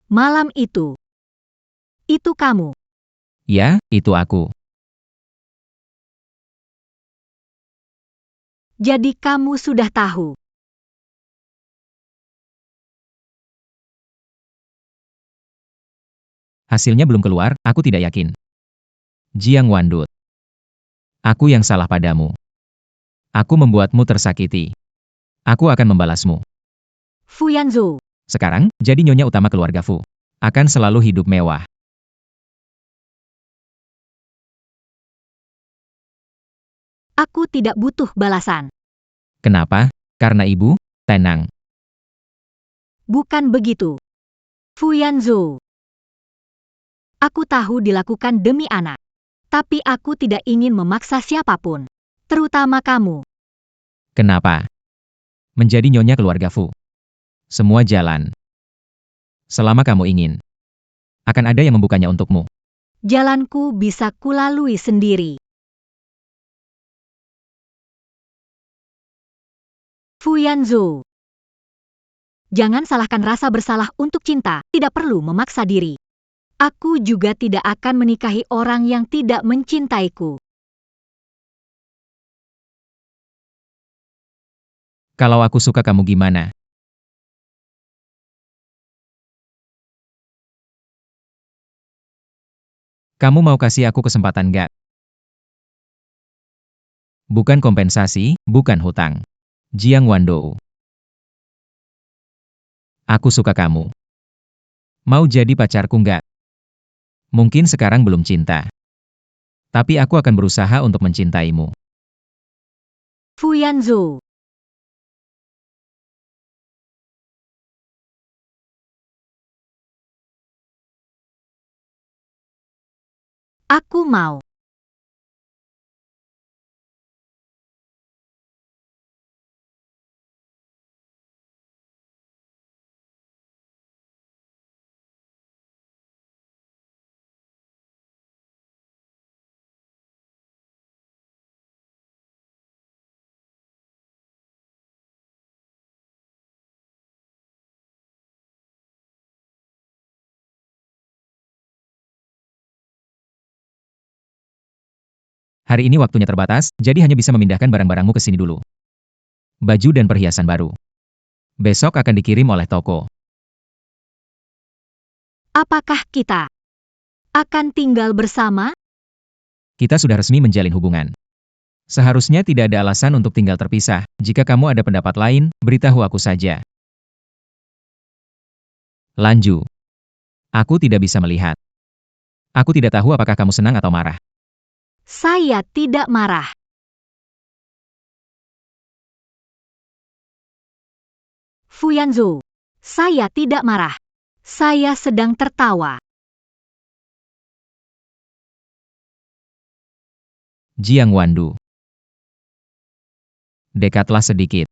Malam itu kamu. Ya, itu aku. Jadi kamu sudah tahu. Hasilnya belum keluar, aku tidak yakin. Jiang Wandut. Aku yang salah padamu. Aku membuatmu tersakiti. Aku akan membalasmu. Fu Yanzhou. Sekarang, jadi nyonya utama keluarga Fu. Akan selalu hidup mewah. Aku tidak butuh balasan. Kenapa? Karena ibu? Tenang. Bukan begitu. Fu Yanzhou. Aku tahu dilakukan demi anak. Tapi aku tidak ingin memaksa siapapun. Terutama kamu. Kenapa? Menjadi nyonya keluarga Fu. Semua jalan. Selama kamu ingin. Akan ada yang membukanya untukmu. Jalanku bisa kulalui sendiri. Fu Yanzhou. Jangan salahkan rasa bersalah untuk cinta, tidak perlu memaksa diri. Aku juga tidak akan menikahi orang yang tidak mencintaiku. Kalau aku suka kamu gimana? Kamu mau kasih aku kesempatan gak? Bukan kompensasi, bukan hutang. Jiang Wandou. Aku suka kamu. Mau jadi pacarku nggak? Mungkin sekarang belum cinta. Tapi aku akan berusaha untuk mencintaimu. Fu Yanzhou. Aku mau. Hari ini waktunya terbatas, jadi hanya bisa memindahkan barang-barangmu ke sini dulu. Baju dan perhiasan baru. Besok akan dikirim oleh toko. Apakah kita akan tinggal bersama? Kita sudah resmi menjalin hubungan. Seharusnya tidak ada alasan untuk tinggal terpisah. Jika kamu ada pendapat lain, beritahu aku saja. Lanju. Aku tidak bisa melihat. Aku tidak tahu apakah kamu senang atau marah. Saya tidak marah. Fu Yanzhou. Saya tidak marah. Saya sedang tertawa. Jiang Wandu. Dekatlah sedikit.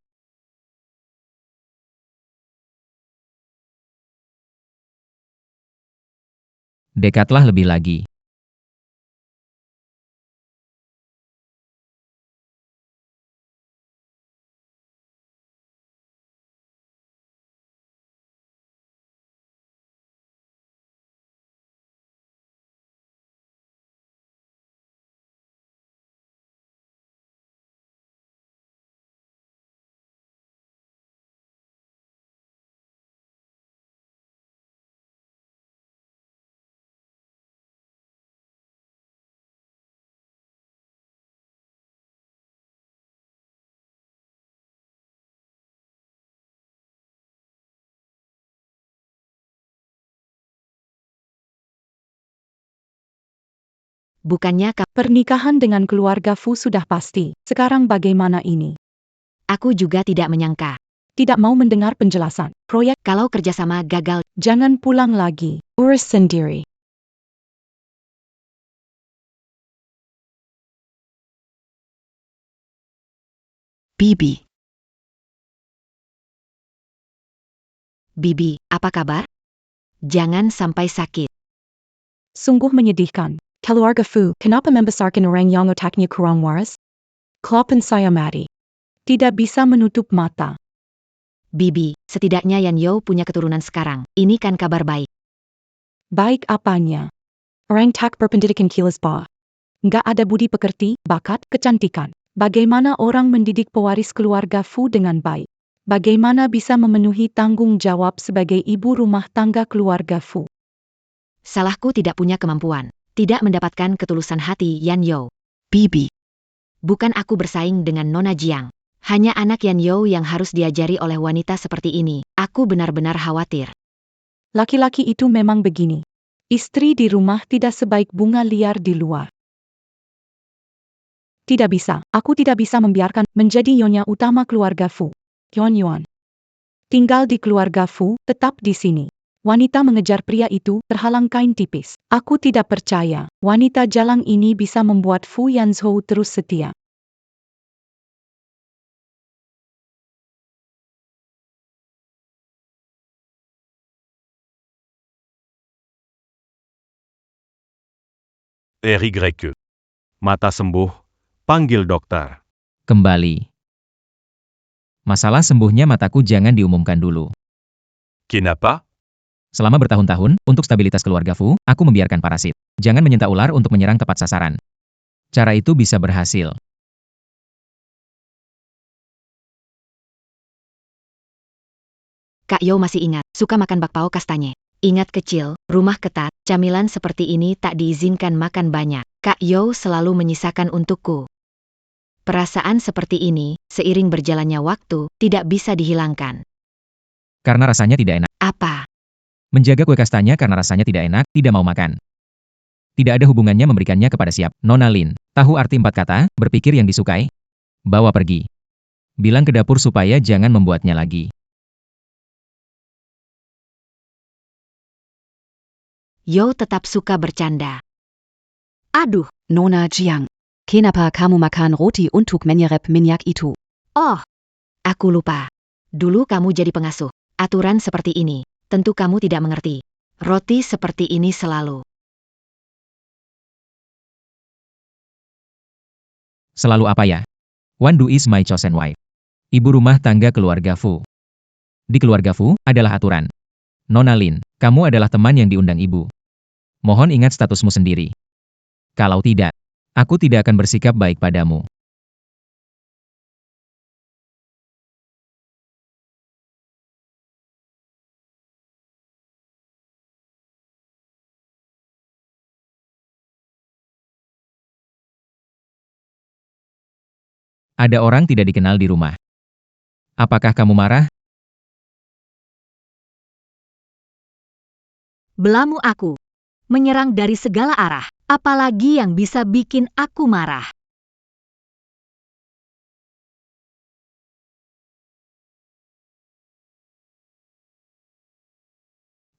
Dekatlah lebih lagi. Bukannya Pernikahan dengan keluarga Fu sudah pasti. Sekarang bagaimana ini? aku juga tidak menyangka. Tidak mau mendengar penjelasan. Proyek, Kalau kerjasama gagal, jangan pulang lagi. Urus sendiri. Bibi. Bibi, apa kabar? Jangan sampai sakit. Sungguh menyedihkan. Keluarga Fu, kenapa membesarkan orang yang otaknya kurang waras? Kloppen saya mati. Tidak bisa menutup mata. Bibi, setidaknya Yan Yo punya keturunan sekarang. Ini kan kabar baik. Baik apanya? Orang tak berpendidikan kilas bawah. Nggak ada budi pekerti, bakat, kecantikan. Bagaimana orang mendidik pewaris keluarga Fu dengan baik? Bagaimana bisa memenuhi tanggung jawab sebagai ibu rumah tangga keluarga Fu? Salahku tidak punya kemampuan. Tidak mendapatkan ketulusan hati Yan Yo. Bibi. Bukan aku bersaing dengan Nona Jiang. Hanya anak Yan Yo yang harus diajari oleh wanita seperti ini. Aku benar-benar khawatir. Laki-laki itu memang begini. Istri di rumah tidak sebaik bunga liar di luar. Tidak bisa, aku tidak bisa membiarkan menjadi nyonya utama keluarga Fu. Yuan Yuan. Tinggal di keluarga Fu, tetap di sini. Wanita mengejar pria itu terhalang kain tipis. Aku tidak percaya, wanita jalang ini bisa membuat Fu Yanzhou terus setia. RYQ. Mata sembuh, panggil dokter. Kembali. Masalah sembuhnya mataku jangan diumumkan dulu. Kenapa? Selama bertahun-tahun, untuk stabilitas keluarga Fu, aku membiarkan parasit. Jangan menyentak ular untuk menyerang tepat sasaran. Cara itu bisa berhasil. Kak Yo masih ingat, suka makan bakpao kastanye. Ingat kecil, rumah ketat, camilan seperti ini tak diizinkan makan banyak. Kak Yo selalu menyisakan untukku. Perasaan seperti ini, seiring berjalannya waktu, tidak bisa dihilangkan. Karena rasanya tidak enak. Apa? Menjaga kue kastanya karena rasanya tidak enak, tidak mau makan. Tidak ada hubungannya memberikannya kepada siap. Nona Lin, tahu arti 4 kata, berpikir yang disukai? Bawa pergi. Bilang ke dapur supaya jangan membuatnya lagi. Yo tetap suka bercanda. Aduh, Nona Jiang. Kenapa kamu makan roti untuk menyerap minyak itu? Oh, aku lupa. Dulu kamu jadi pengasuh. Aturan seperti ini, tentu kamu tidak mengerti. Roti seperti ini selalu. Selalu apa ya? Wan Du is my chosen wife. Ibu rumah tangga keluarga Fu. Di keluarga Fu, adalah aturan. Nona Lin, kamu adalah teman yang diundang ibu. Mohon ingat statusmu sendiri. Kalau tidak, aku tidak akan bersikap baik padamu. Ada orang tidak dikenal di rumah. Apakah kamu marah? belamu aku. Menyerang dari segala arah. Apalagi yang bisa bikin aku marah?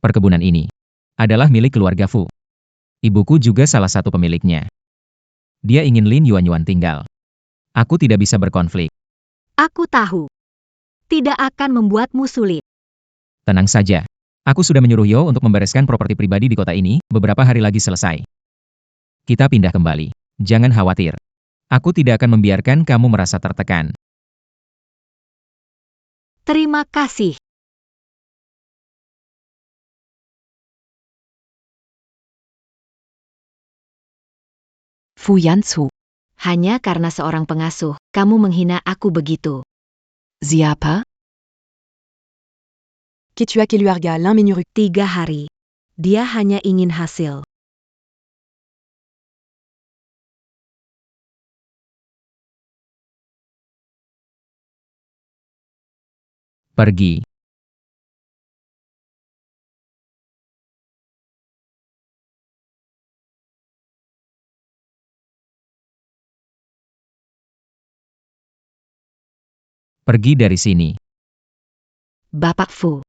Perkebunan ini adalah milik keluarga Fu. Ibuku juga salah satu pemiliknya. Dia ingin Lin Yuan tinggal. Aku tidak bisa berkonflik. Aku tahu. Tidak akan membuatmu sulit. Tenang saja. Aku sudah menyuruh Yo untuk membereskan properti pribadi di kota ini, beberapa hari lagi selesai. Kita pindah kembali. Jangan khawatir. Aku tidak akan membiarkan kamu merasa tertekan. Terima kasih. Fu Yanzhou. Hanya karena seorang pengasuh, kamu menghina aku begitu. Siapa? Ketua keluarga l'un menurut 3 hari. Dia hanya ingin hasil. Pergi. Pergi dari sini. Bapak Fu.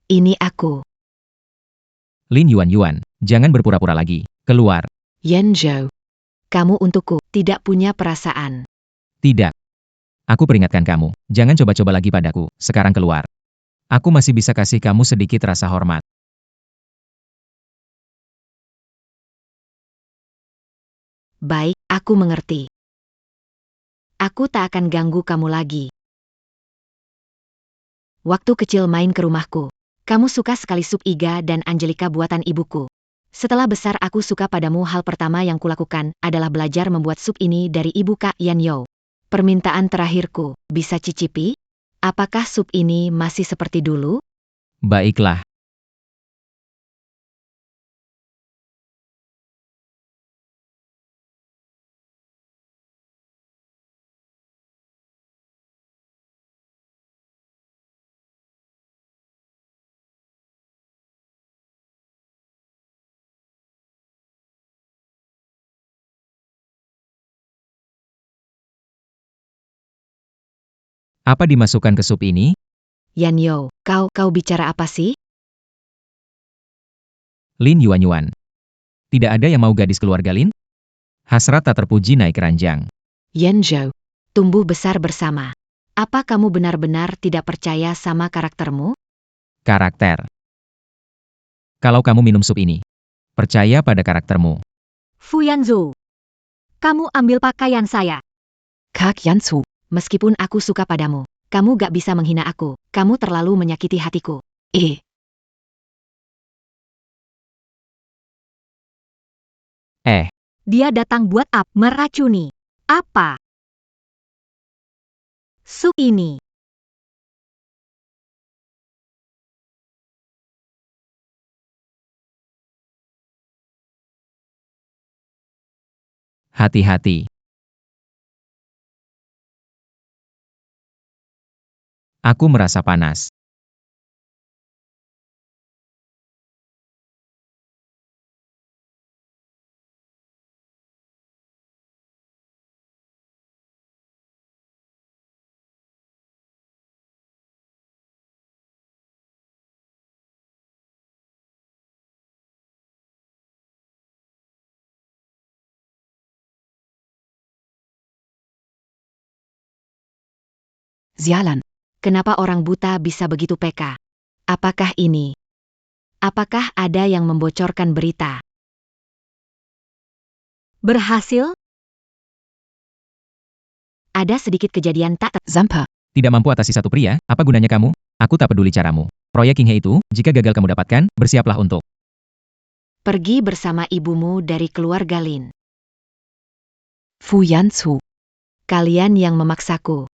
Ini aku. Lin Yuan, jangan berpura-pura lagi. Keluar. Yanzhou. Kamu untukku tidak punya perasaan. Tidak. Aku peringatkan kamu, jangan coba-coba lagi padaku. Sekarang keluar. Aku masih bisa kasih kamu sedikit rasa hormat. Baik, aku mengerti. Aku tak akan ganggu kamu lagi. Waktu kecil main ke rumahku. Kamu suka sekali sup iga dan Angelika buatan ibuku. Setelah besar aku suka padamu. Hal pertama yang kulakukan adalah belajar membuat sup ini dari ibu Kak Yan Yo. Permintaan terakhirku, bisa cicipi? Apakah sup ini masih seperti dulu? Baiklah. Apa dimasukkan ke sup ini? Yan Yo, kau bicara apa sih? Lin Yuan. Tidak ada yang mau gadis keluarga Lin? Hasrat tak terpuji naik ranjang. Yan Zhou, tumbuh besar bersama. Apa kamu benar-benar tidak percaya sama karaktermu? Karakter. Kalau kamu minum sup ini, percaya pada karaktermu. Fu Yanzhou, kamu ambil pakaian saya. Kak Yanzu. Meskipun aku suka padamu, kamu gak bisa menghina aku. Kamu terlalu menyakiti hatiku. Dia datang buat meracuni. Apa? Sup ini. Hati-hati. Aku merasa panas. Sialan. Kenapa orang buta bisa begitu peka? Apakah ini? Apakah ada yang membocorkan berita? Berhasil? Ada sedikit kejadian tak Zampa. Tidak mampu atasi satu pria, apa gunanya kamu? Aku tak peduli caramu. Proyek King He itu, jika gagal kamu dapatkan, bersiaplah untuk pergi bersama ibumu dari keluarga Lin. Fu Yanzu. Kalian yang memaksaku.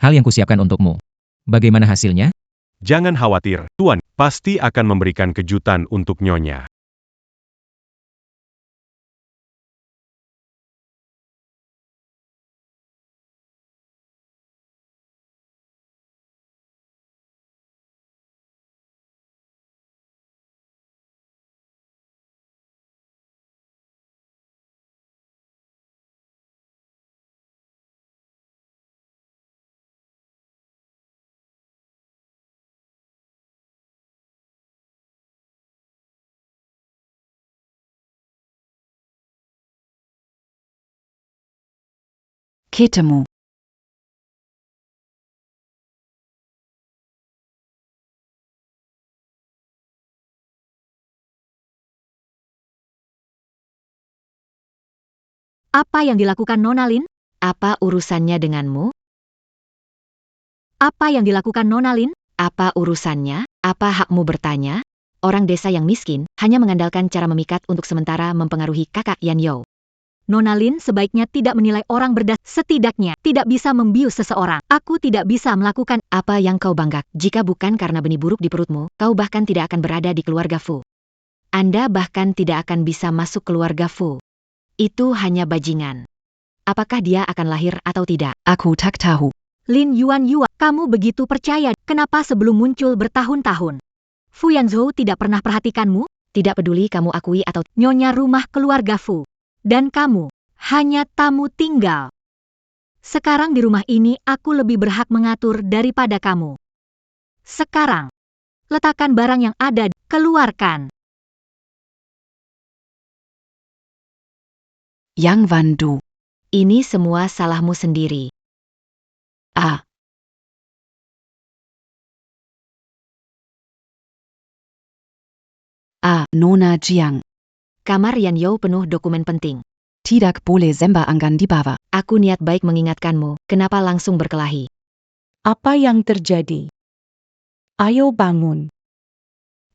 hal yang kusiapkan untukmu. Bagaimana hasilnya? Jangan khawatir, Tuan, pasti akan memberikan kejutan untuk Nyonya. Ketemu. Apa yang dilakukan Nona Lin? Apa urusannya denganmu? Apa yang dilakukan Nona Lin? Apa urusannya? Apa hakmu bertanya? Orang desa yang miskin hanya mengandalkan cara memikat untuk sementara mempengaruhi kakak Yan Yo. Nona Lin sebaiknya tidak menilai orang setidaknya tidak bisa membius seseorang. Aku tidak bisa melakukan apa yang kau banggakan. Jika bukan karena benih buruk di perutmu, kau bahkan tidak akan berada di keluarga Fu. Anda bahkan tidak akan bisa masuk keluarga Fu. Itu hanya bajingan. Apakah dia akan lahir atau tidak? Aku tak tahu. Lin Yuan, kamu begitu percaya. Kenapa sebelum muncul bertahun-tahun? Fu Yanzhou tidak pernah perhatikanmu? Tidak peduli kamu akui atau Nyonya rumah keluarga Fu. Dan kamu hanya tamu tinggal. Sekarang di rumah ini aku lebih berhak mengatur daripada kamu. Sekarang, letakkan barang yang ada, keluarkan. Yang Wandu. ini semua salahmu sendiri. Ah. Nona Jiang. Kamar Yan Yo penuh dokumen penting. Tidak boleh semba anggan di bawah. Aku niat baik mengingatkanmu, kenapa langsung berkelahi? Apa yang terjadi? Ayo bangun.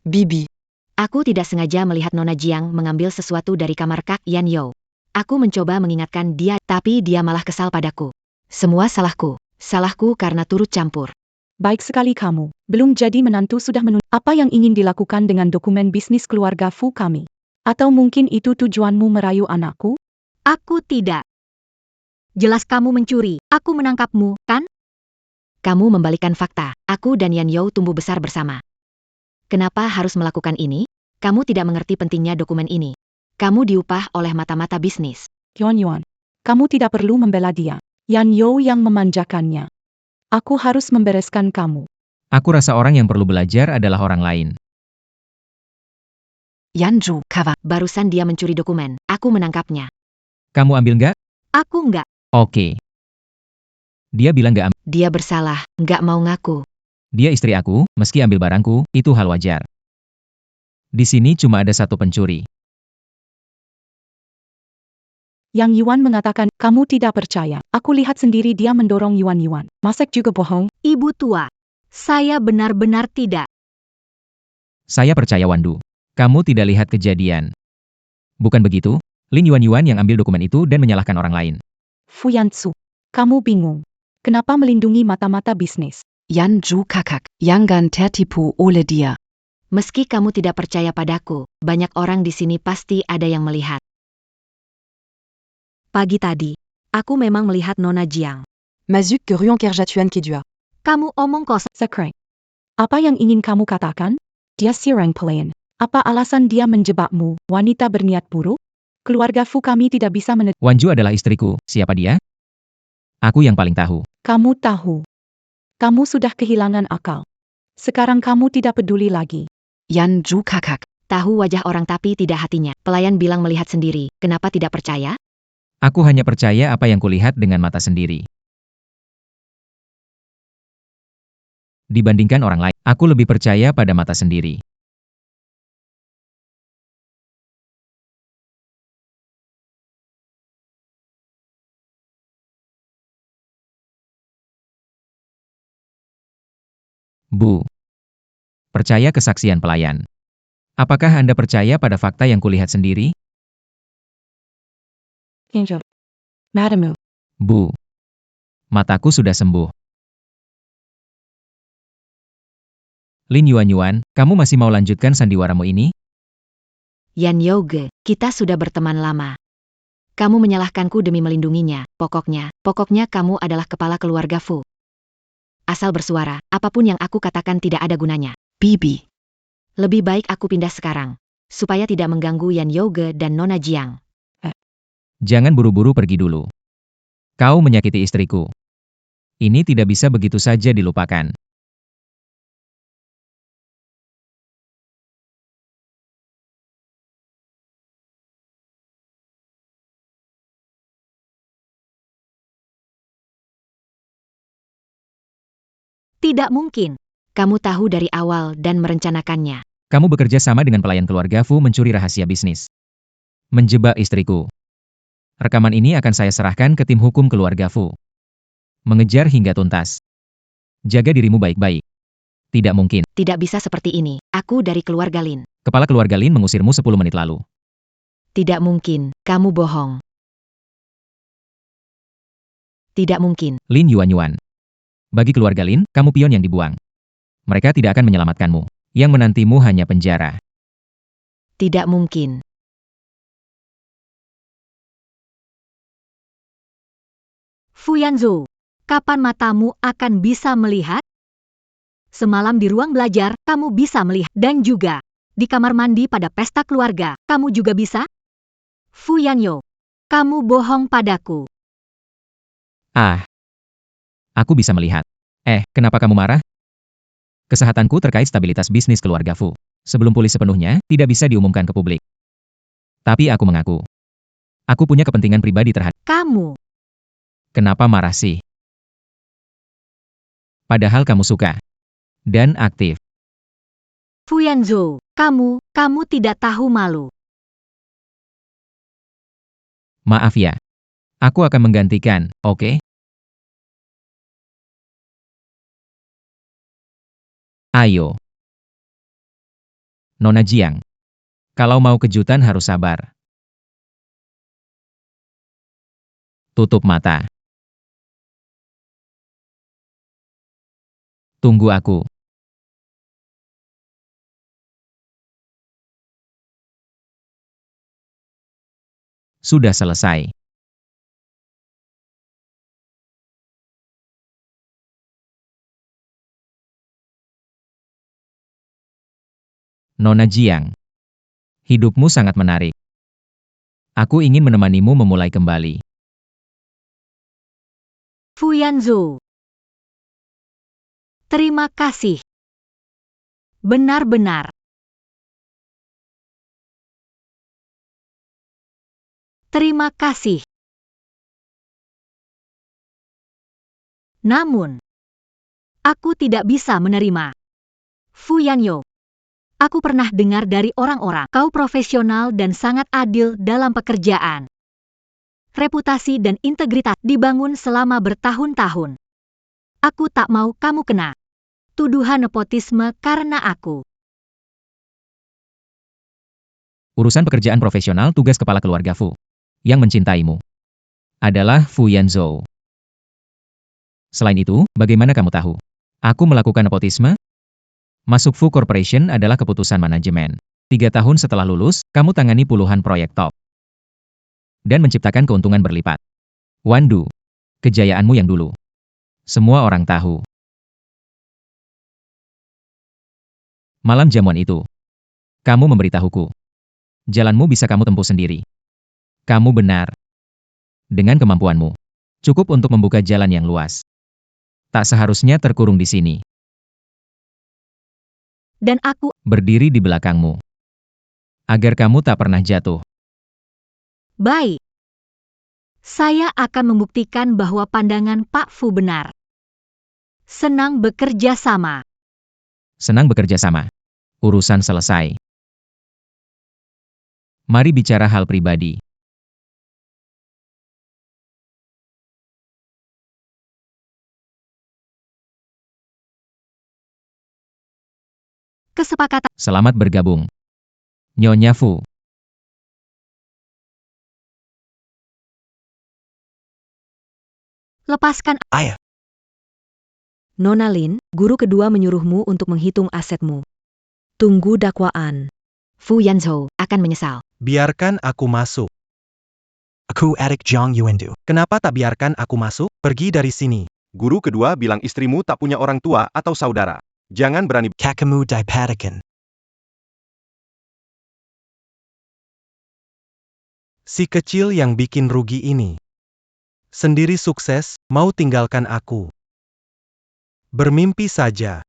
Bibi. Aku tidak sengaja melihat Nona Jiang mengambil sesuatu dari kamar Kak Yan Yo. Aku mencoba mengingatkan dia, tapi dia malah kesal padaku. Semua salahku. Salahku karena turut campur. Baik sekali kamu. Belum jadi menantu sudah apa yang ingin dilakukan dengan dokumen bisnis keluarga Fu kami? Atau mungkin itu tujuanmu merayu anakku? Aku tidak. Jelas kamu mencuri. Aku menangkapmu, kan? Kamu membalikan fakta. Aku dan Yan Yo tumbuh besar bersama. Kenapa harus melakukan ini? Kamu tidak mengerti pentingnya dokumen ini. Kamu diupah oleh mata-mata bisnis. Yuan, kamu tidak perlu membela dia. Yan Yo yang memanjakannya. Aku harus membereskan kamu. Aku rasa orang yang perlu belajar adalah orang lain. Yanju, Kawa. Barusan dia mencuri dokumen. Aku menangkapnya. Kamu ambil nggak? Aku nggak. Oke. Dia bilang nggak ambil. Dia bersalah, nggak mau ngaku. Dia istri aku, meski ambil barangku, itu hal wajar. Di sini cuma ada satu pencuri. Yang Yuan mengatakan, kamu tidak percaya. Aku lihat sendiri dia mendorong Yuan. Masek juga bohong. Ibu tua, saya benar-benar tidak. Saya percaya Wandu. Kamu tidak lihat kejadian. Bukan begitu? Lin Yuan yang ambil dokumen itu dan menyalahkan orang lain. Fu Yanzu, kamu bingung. Kenapa melindungi mata-mata bisnis? Yanju kakak. Yangan tertipu oleh dia. Meski kamu tidak percaya padaku, banyak orang di sini pasti ada yang melihat. Pagi tadi, aku memang melihat Nona Jiang. Mazuk ke Ruan Kerjatuan Kedua. Kamu omong kosong. Sekre. Apa yang ingin kamu katakan? Dia sirang pelayan. Apa alasan dia menjebakmu, wanita berniat buruk? Keluarga Fu kami tidak bisa Wanju adalah istriku. Siapa dia? Aku yang paling tahu. Kamu tahu. Kamu sudah kehilangan akal. Sekarang kamu tidak peduli lagi. Yanju kakak. Tahu wajah orang tapi tidak hatinya. Pelayan bilang melihat sendiri. Kenapa tidak percaya? Aku hanya percaya apa yang kulihat dengan mata sendiri. Dibandingkan orang lain, aku lebih percaya pada mata sendiri. Bu. Percaya kesaksian pelayan. Apakah Anda percaya pada fakta yang kulihat sendiri? Angel. Madamu. Bu. Mataku sudah sembuh. Lin Yuan, kamu masih mau lanjutkan sandiwaramu ini? Yan Yoge, kita sudah berteman lama. Kamu menyalahkanku demi melindunginya. Pokoknya kamu adalah kepala keluarga Fu. Asal bersuara, apapun yang aku katakan tidak ada gunanya. Bibi. Lebih baik aku pindah sekarang. Supaya tidak mengganggu Yan Yoge dan Nona Jiang. Jangan buru-buru pergi dulu. Kau menyakiti istriku. Ini tidak bisa begitu saja dilupakan. Tidak mungkin. Kamu tahu dari awal dan merencanakannya. Kamu bekerja sama dengan pelayan keluarga Fu mencuri rahasia bisnis. Menjebak istriku. Rekaman ini akan saya serahkan ke tim hukum keluarga Fu. Mengejar hingga tuntas. Jaga dirimu baik-baik. Tidak mungkin. Tidak bisa seperti ini. Aku dari keluarga Lin. Kepala keluarga Lin mengusirmu 10 menit lalu. Tidak mungkin. Kamu bohong. Tidak mungkin. Lin Yuan. Bagi keluarga Lin, kamu pion yang dibuang. Mereka tidak akan menyelamatkanmu. Yang menantimu hanya penjara. Tidak mungkin. Fu Yanzu, kapan matamu akan bisa melihat? Semalam di ruang belajar, kamu bisa melihat. Dan juga, di kamar mandi pada pesta keluarga. Kamu juga bisa? Fu Yanyo, kamu bohong padaku. Ah, aku bisa melihat. Kenapa kamu marah? Kesehatanku terkait stabilitas bisnis keluarga Fu. Sebelum pulih sepenuhnya, tidak bisa diumumkan ke publik. Tapi aku mengaku. Aku punya kepentingan pribadi terhadap Kamu. Kenapa marah sih? Padahal kamu suka. Dan aktif. Fu Yanzo, kamu tidak tahu malu. Maaf ya. Aku akan menggantikan, oke? Ayo. Nona Jiang. Kalau mau kejutan harus sabar. Tutup mata. Tunggu aku. Sudah selesai. Nona Jiang. Hidupmu sangat menarik. Aku ingin menemanimu memulai kembali. Fu Yanzo. Terima kasih. Benar-benar. Terima kasih. Namun, aku tidak bisa menerima. Fu Yanyo. Aku pernah dengar dari orang-orang, kau profesional dan sangat adil dalam pekerjaan. Reputasi dan integritas dibangun selama bertahun-tahun. Aku tak mau kamu kena tuduhan nepotisme karena aku. Urusan pekerjaan profesional tugas kepala keluarga Fu. Yang mencintaimu adalah Fu Yanzhou. Selain itu, bagaimana kamu tahu? Aku melakukan nepotisme? Masuk Fu Corporation adalah keputusan manajemen. 3 tahun setelah lulus, kamu tangani puluhan proyek top. Dan menciptakan keuntungan berlipat. Wandu, kejayaanmu yang dulu. Semua orang tahu. Malam jamuan itu, kamu memberitahuku. Jalanmu bisa kamu tempuh sendiri. Kamu benar. Dengan kemampuanmu, cukup untuk membuka jalan yang luas. Tak seharusnya terkurung di sini. Dan aku berdiri di belakangmu. Agar kamu tak pernah jatuh. Baik. Saya akan membuktikan bahwa pandangan Pak Fu benar. Senang bekerja sama. Senang bekerja sama. Urusan selesai. Mari bicara hal pribadi. Kesepakatan. Selamat bergabung. Nyonya Fu. Lepaskan. Ayah. Nona Lin, guru kedua menyuruhmu untuk menghitung asetmu. Tunggu dakwaan. Fu Yanzhou akan menyesal. Biarkan aku masuk. Aku adik Jiang Yuandu. Kenapa tak biarkan aku masuk? Pergi dari sini. Guru kedua bilang istrimu tak punya orang tua atau saudara. Jangan berani. Kakamu dipadakan. Si kecil yang bikin rugi ini. Sendiri sukses, mau tinggalkan aku. Bermimpi saja.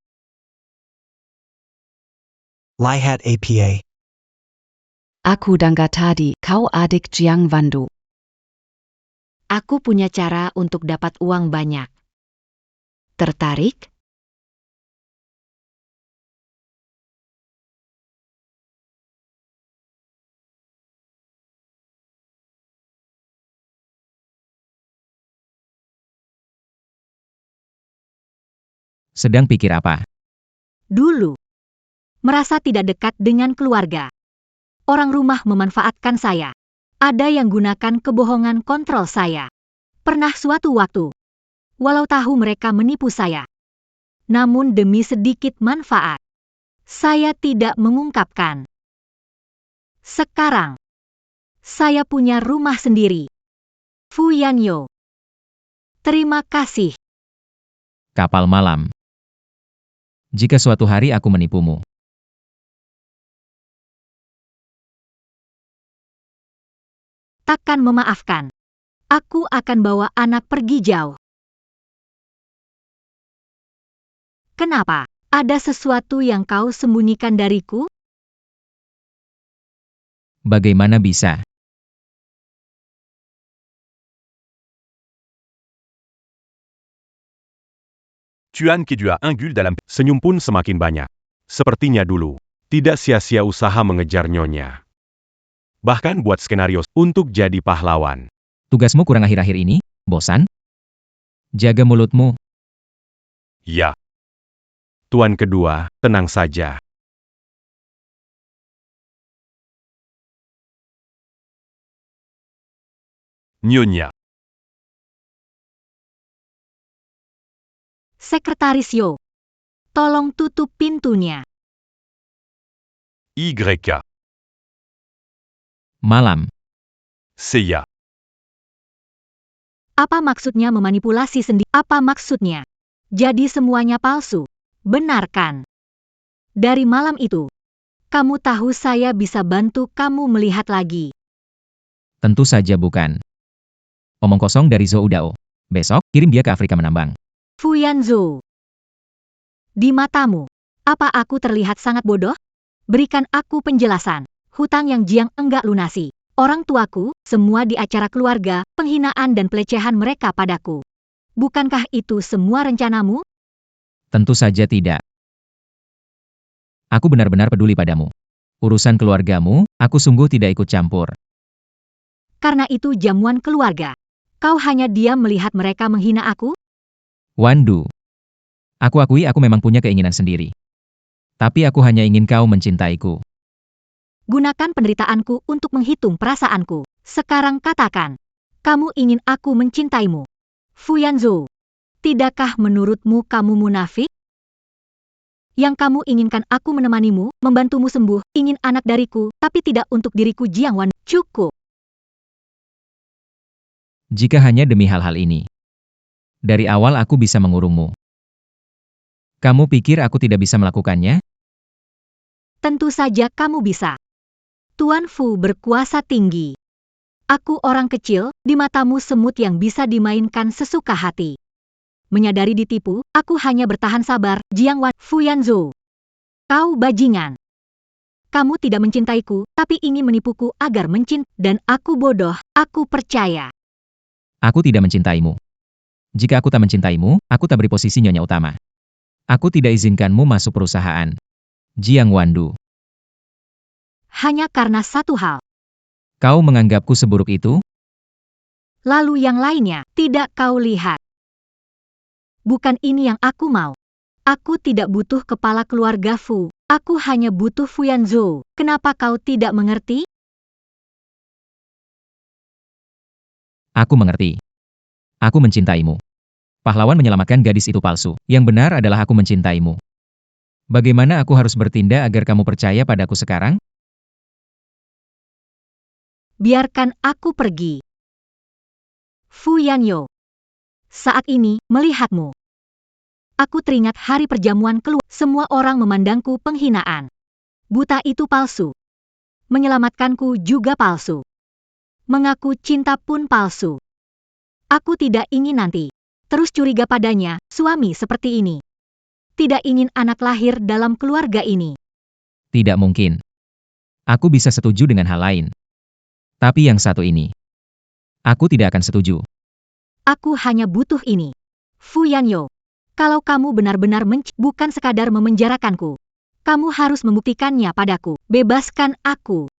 Lihat APA. Aku dangga tadi, kau adik Jiang Wandu. Aku punya cara untuk dapat uang banyak. Tertarik? Sedang pikir apa? Dulu. Merasa tidak dekat dengan keluarga. Orang rumah memanfaatkan saya. Ada yang gunakan kebohongan kontrol saya. Pernah suatu waktu. Walau tahu mereka menipu saya. Namun demi sedikit manfaat. Saya tidak mengungkapkan. Sekarang. Saya punya rumah sendiri. Fu Yanyo. Terima kasih. Kapal malam. Jika suatu hari aku menipumu, takkan memaafkan. Aku akan bawa anak pergi jauh. Kenapa? Ada sesuatu yang kau sembunyikan dariku? Bagaimana bisa? Cuan qui dua un gul dalam senyum pun semakin banyak. Sepertinya dulu. Tidak sia-sia usaha mengejar nyonya. Bahkan buat skenario untuk jadi pahlawan. Tugasmu kurang akhir-akhir ini, bosan? Jaga mulutmu. Ya. Tuan kedua, tenang saja. Nyonya. Sekretaris Yo, tolong tutup pintunya. YK. Malam. Seiya. Apa maksudnya memanipulasi sendiri? Apa maksudnya? Jadi semuanya palsu. Benar kan? Dari malam itu, kamu tahu saya bisa bantu kamu melihat lagi. Tentu saja bukan. Omong kosong dari Zhou Dao. Besok, kirim dia ke Afrika menambang. Fuyanzhou. Di matamu, apa aku terlihat sangat bodoh? Berikan aku penjelasan. Hutang yang Jiang enggak lunasi. Orang tuaku, semua di acara keluarga, penghinaan dan pelecehan mereka padaku. Bukankah itu semua rencanamu? Tentu saja tidak. Aku benar-benar peduli padamu. Urusan keluargamu, aku sungguh tidak ikut campur. Karena itu jamuan keluarga. Kau hanya diam melihat mereka menghina aku? Wandu. Aku akui aku memang punya keinginan sendiri. Tapi aku hanya ingin kau mencintaiku. Gunakan penderitaanku untuk menghitung perasaanku. Sekarang katakan, kamu ingin aku mencintaimu. Fuyanzhou, tidakkah menurutmu kamu munafik? Yang kamu inginkan aku menemanimu, membantumu sembuh, ingin anak dariku, tapi tidak untuk diriku Jiang Wan. Cukup. Jika hanya demi hal-hal ini. Dari awal aku bisa mengurungmu. Kamu pikir aku tidak bisa melakukannya? Tentu saja kamu bisa. Tuan Fu berkuasa tinggi. Aku orang kecil, di matamu semut yang bisa dimainkan sesuka hati. Menyadari ditipu, aku hanya bertahan sabar, Jiang Wan. Fuyanzhou. Kau bajingan. Kamu tidak mencintaiku, tapi ingin menipuku agar dan aku bodoh, aku percaya. Aku tidak mencintaimu. Jika aku tak mencintaimu, aku tak beri posisi nyonya utama. Aku tidak izinkanmu masuk perusahaan. Jiang Wandu. Hanya karena satu hal. Kau menganggapku seburuk itu? Lalu yang lainnya, tidak kau lihat. Bukan ini yang aku mau. Aku tidak butuh kepala keluarga Fu. Aku hanya butuh Fuyanzhou. Kenapa kau tidak mengerti? Aku mengerti. Aku mencintaimu. Pahlawan menyelamatkan gadis itu palsu. Yang benar adalah aku mencintaimu. Bagaimana aku harus bertindak agar kamu percaya padaku sekarang? Biarkan aku pergi. Fu Yanyo. Saat ini, melihatmu. Aku teringat hari perjamuan keluar. Semua orang memandangku penghinaan. Buta itu palsu. Menyelamatkanku juga palsu. Mengaku cinta pun palsu. Aku tidak ingin nanti terus curiga padanya, suami seperti ini. Tidak ingin anak lahir dalam keluarga ini. Tidak mungkin. Aku bisa setuju dengan hal lain. Tapi yang satu ini. Aku tidak akan setuju. Aku hanya butuh ini. Fu Yanyo. Kalau kamu benar-benar bukan sekadar memenjarakanku. Kamu harus membuktikannya padaku. Bebaskan aku.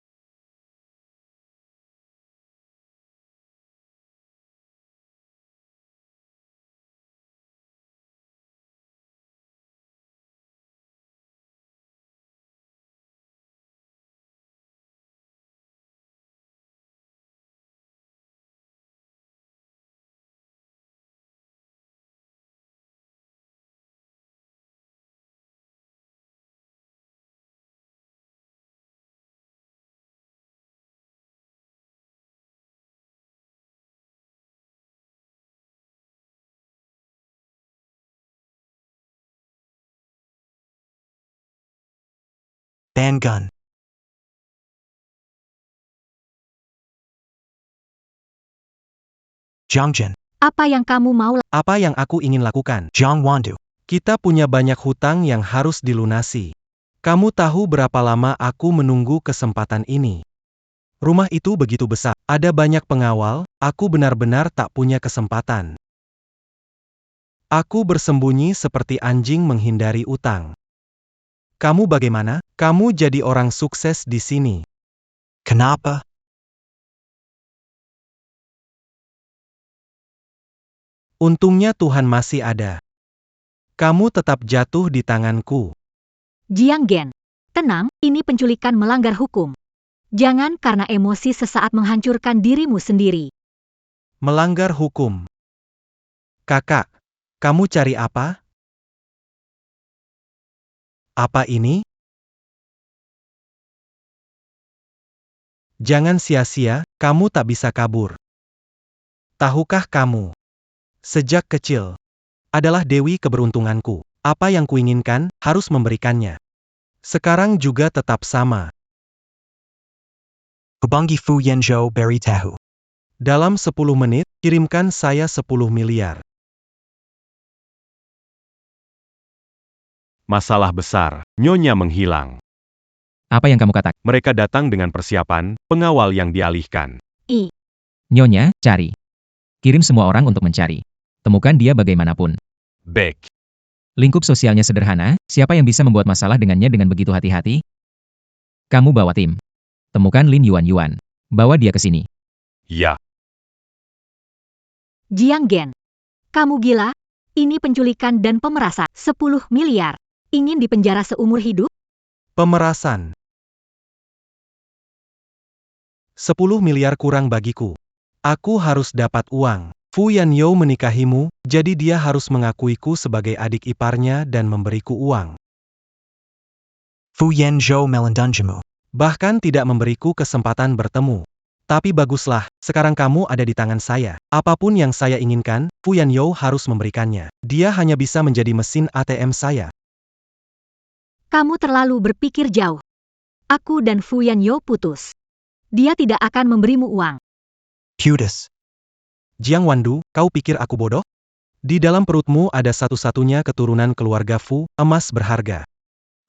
Ban gun. Zhangjin. Apa yang kamu mau? Apa yang aku ingin lakukan? Zhangwandu. Kita punya banyak hutang yang harus dilunasi. Kamu tahu berapa lama aku menunggu kesempatan ini? Rumah itu begitu besar, ada banyak pengawal, aku benar-benar tak punya kesempatan. Aku bersembunyi seperti anjing menghindari utang. Kamu bagaimana? Kamu jadi orang sukses di sini. Kenapa? Untungnya Tuhan masih ada. Kamu tetap jatuh di tanganku. Jiang Gen. Tenang, ini penculikan melanggar hukum. Jangan karena emosi sesaat menghancurkan dirimu sendiri. Melanggar hukum. Kakak, kamu cari apa? Apa ini? Jangan sia-sia, kamu tak bisa kabur. Tahukah kamu? Sejak kecil, adalah dewi keberuntunganku. Apa yang kuinginkan, harus memberikannya. Sekarang juga tetap sama. Hubungi Fu Yanzhou beri tahu. Dalam 10 menit, kirimkan saya 10 miliar. Masalah besar, Nyonya menghilang. Apa yang kamu katakan? Mereka datang dengan persiapan, pengawal yang dialihkan. Nyonya, cari. Kirim semua orang untuk mencari. Temukan dia bagaimanapun. Baik. Lingkup sosialnya sederhana, siapa yang bisa membuat masalah dengannya dengan begitu hati-hati? Kamu bawa tim. Temukan Lin Yuan. Bawa dia ke sini. Ya. Jiang Gen. Kamu gila? Ini penculikan dan pemerasan. 10 miliar. Ingin dipenjara seumur hidup? Pemerasan. 10 miliar kurang bagiku. Aku harus dapat uang. Fu Yanyo menikahimu, jadi dia harus mengakuiku sebagai adik iparnya dan memberiku uang. Fu Yanzhou melindungimu. Bahkan tidak memberiku kesempatan bertemu. Tapi baguslah, sekarang kamu ada di tangan saya. Apapun yang saya inginkan, Fu Yanyo harus memberikannya. Dia hanya bisa menjadi mesin ATM saya. Kamu terlalu berpikir jauh. Aku dan Fu Yanyo putus. Dia tidak akan memberimu uang. Putus. Jiang Wandu, kau pikir aku bodoh? Di dalam perutmu ada satu-satunya keturunan keluarga Fu, emas berharga.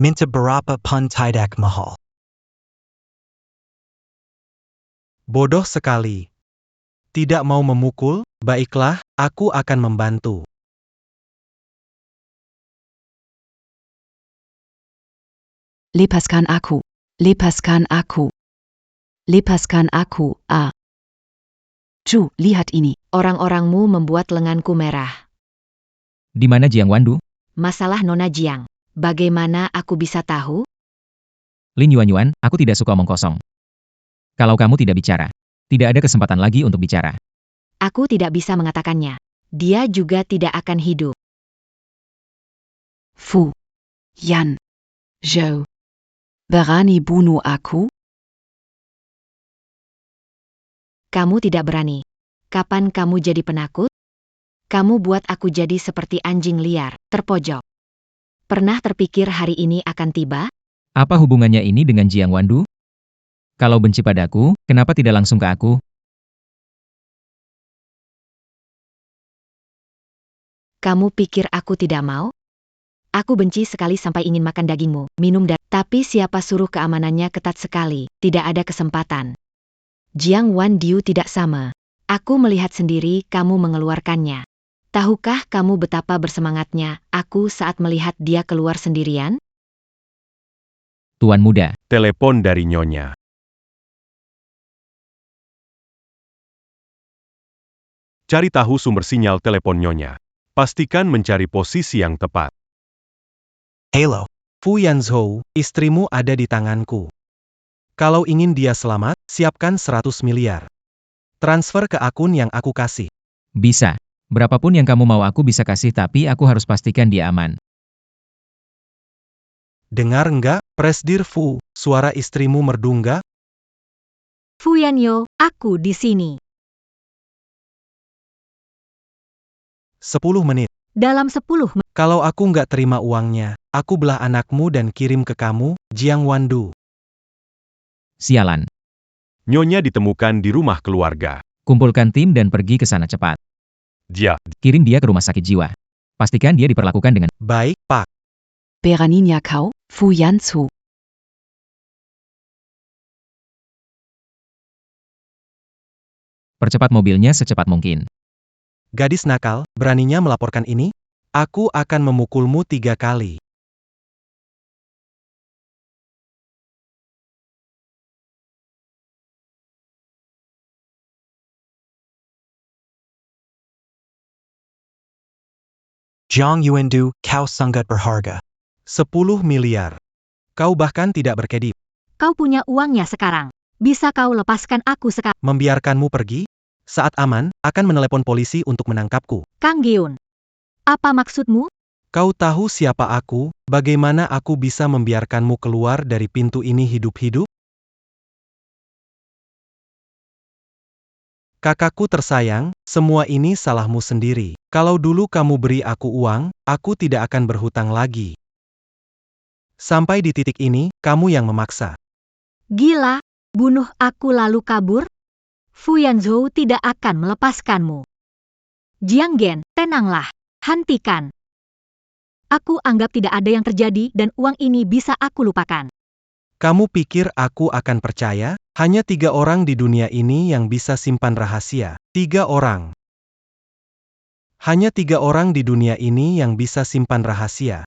Minta berapa pun tidak mahal. Bodoh sekali. Tidak mau memukul, baiklah, aku akan membantu. Lepaskan aku. Lepaskan aku. Lepaskan aku, ah. Ju, lihat ini. Orang-orangmu membuat lenganku merah. Di mana Jiang Wandu? Masalah Nona Jiang. Bagaimana aku bisa tahu? Lin Yuan, aku tidak suka omong kosong. Kalau kamu tidak bicara, tidak ada kesempatan lagi untuk bicara. Aku tidak bisa mengatakannya. Dia juga tidak akan hidup. Fu. Yan. Zhou. Berani bunuh aku? Kamu tidak berani. Kapan kamu jadi penakut? Kamu buat aku jadi seperti anjing liar, terpojok. Pernah terpikir hari ini akan tiba? Apa hubungannya ini dengan Jiang Wandu? Kalau benci padaku, kenapa tidak langsung ke aku? Kamu pikir aku tidak mau? Aku benci sekali sampai ingin makan dagingmu, minum darah. Tapi siapa suruh keamanannya ketat sekali, tidak ada kesempatan. Jiang Wandu tidak sama. Aku melihat sendiri kamu mengeluarkannya. Tahukah kamu betapa bersemangatnya aku saat melihat dia keluar sendirian? Tuan muda. Telepon dari Nyonya. Cari tahu sumber sinyal telepon Nyonya. Pastikan mencari posisi yang tepat. Halo. Fu Yanzhou, istrimu ada di tanganku. Kalau ingin dia selamat, siapkan 100 miliar. Transfer ke akun yang aku kasih. Bisa. Berapapun yang kamu mau aku bisa kasih tapi aku harus pastikan dia aman. Dengar enggak, Presdir Fu, suara istrimu merdu enggak? Fu Yanyo, aku di sini. 10 menit. Dalam 10 menit. Kalau aku nggak terima uangnya, aku belah anakmu dan kirim ke kamu, Jiang Wandu. Sialan. Nyonya ditemukan di rumah keluarga. Kumpulkan tim dan pergi ke sana cepat. Dia. Kirim dia ke rumah sakit jiwa. Pastikan dia diperlakukan dengan Baik, Pak. Beraninya kau, Fu Yanzu. percepat mobilnya secepat mungkin. Gadis nakal, beraninya melaporkan ini? Aku akan memukulmu 3 kali. Jiang Yuandu, kau sangat berharga. 10 miliar. Kau bahkan tidak berkedip. Kau punya uangnya sekarang. Bisa kau lepaskan aku sekarang? Membiarkanmu pergi? Saat aman, akan menelepon polisi untuk menangkapku. Kang Giun. Apa maksudmu? Kau tahu siapa aku? Bagaimana aku bisa membiarkanmu keluar dari pintu ini hidup-hidup? Kakakku tersayang, semua ini salahmu sendiri. Kalau dulu kamu beri aku uang, aku tidak akan berhutang lagi. Sampai di titik ini, kamu yang memaksa. Gila, bunuh aku lalu kabur? Fu Yanzhou tidak akan melepaskanmu. Jiang Gen, tenanglah. Hentikan. Aku anggap tidak ada yang terjadi dan uang ini bisa aku lupakan. Kamu pikir aku akan percaya? Hanya 3 orang di dunia ini yang bisa simpan rahasia. 3 orang. Hanya 3 orang di dunia ini yang bisa simpan rahasia.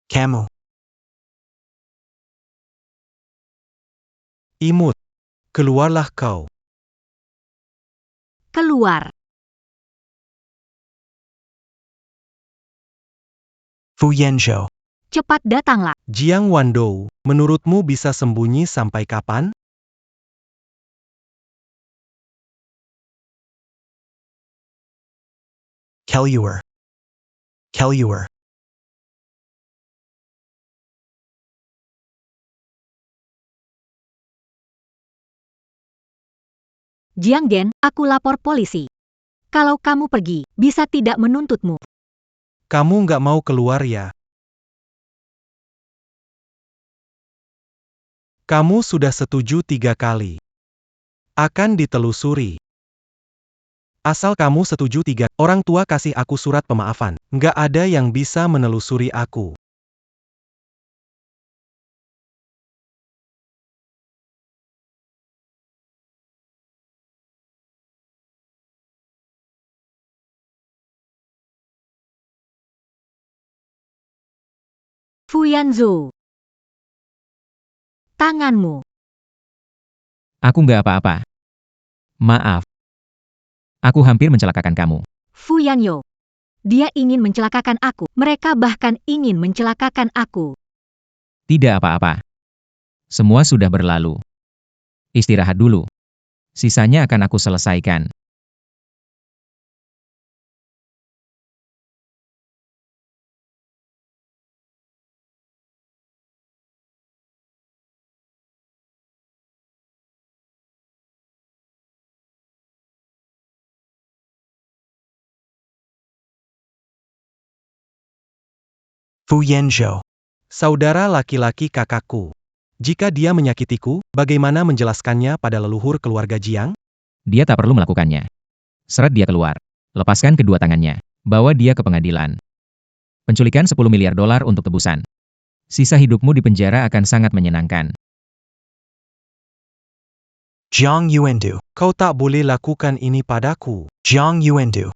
Kamu. Imut. Keluarlah kau. Keluar. Fu Yanzhou. Cepat datanglah. Jiang Wandou, menurutmu bisa sembunyi sampai kapan? Kelluer. Kelluer. Jiang Gen, aku lapor polisi. Kalau kamu pergi, bisa tidak menuntutmu. Kamu nggak mau keluar ya? Kamu sudah setuju 3 kali. Akan ditelusuri. Asal kamu setuju 3, orang tua kasih aku surat pemaafan. Nggak ada yang bisa menelusuri aku. Fu Yanzhou. Tanganmu. Aku nggak apa-apa. Maaf. Aku hampir mencelakakan kamu. Fu Yanyo. Dia ingin mencelakakan aku. Mereka bahkan ingin mencelakakan aku. Tidak apa-apa. Semua sudah berlalu. Istirahat dulu. Sisanya akan aku selesaikan. Fu Yanzhou. Saudara laki-laki kakakku. Jika dia menyakitiku, bagaimana menjelaskannya pada leluhur keluarga Jiang? Dia tak perlu melakukannya. Seret dia keluar. Lepaskan kedua tangannya. Bawa dia ke pengadilan. Penculikan 10 miliar dolar untuk tebusan. Sisa hidupmu di penjara akan sangat menyenangkan. Jiang Yuandu. Kau tak boleh lakukan ini padaku. Jiang Yuandu.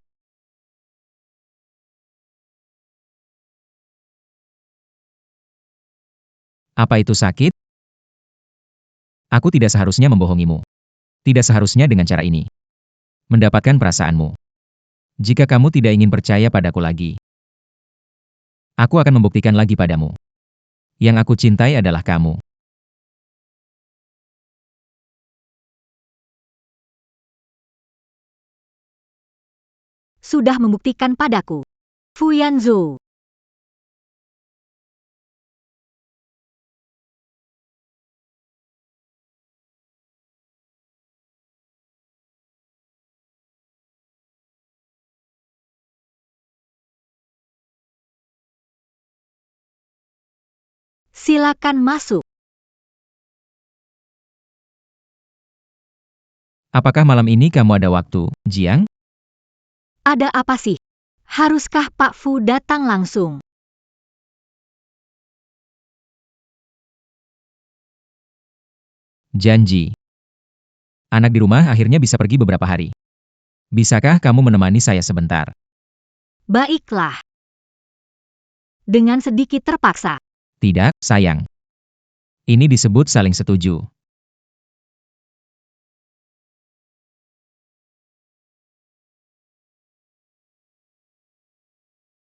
Apa itu sakit? Aku tidak seharusnya membohongimu. Tidak seharusnya dengan cara ini. Mendapatkan perasaanmu. Jika kamu tidak ingin percaya padaku lagi, aku akan membuktikan lagi padamu. Yang aku cintai adalah kamu. Sudah membuktikan padaku. Fu Yanzhou. Silakan masuk. Apakah malam ini kamu ada waktu, Jiang? Ada apa sih? Haruskah Pak Fu datang langsung? Janji. Anak di rumah akhirnya bisa pergi beberapa hari. Bisakah kamu menemani saya sebentar? Baiklah. Dengan sedikit terpaksa. Tidak, sayang. Ini disebut saling setuju.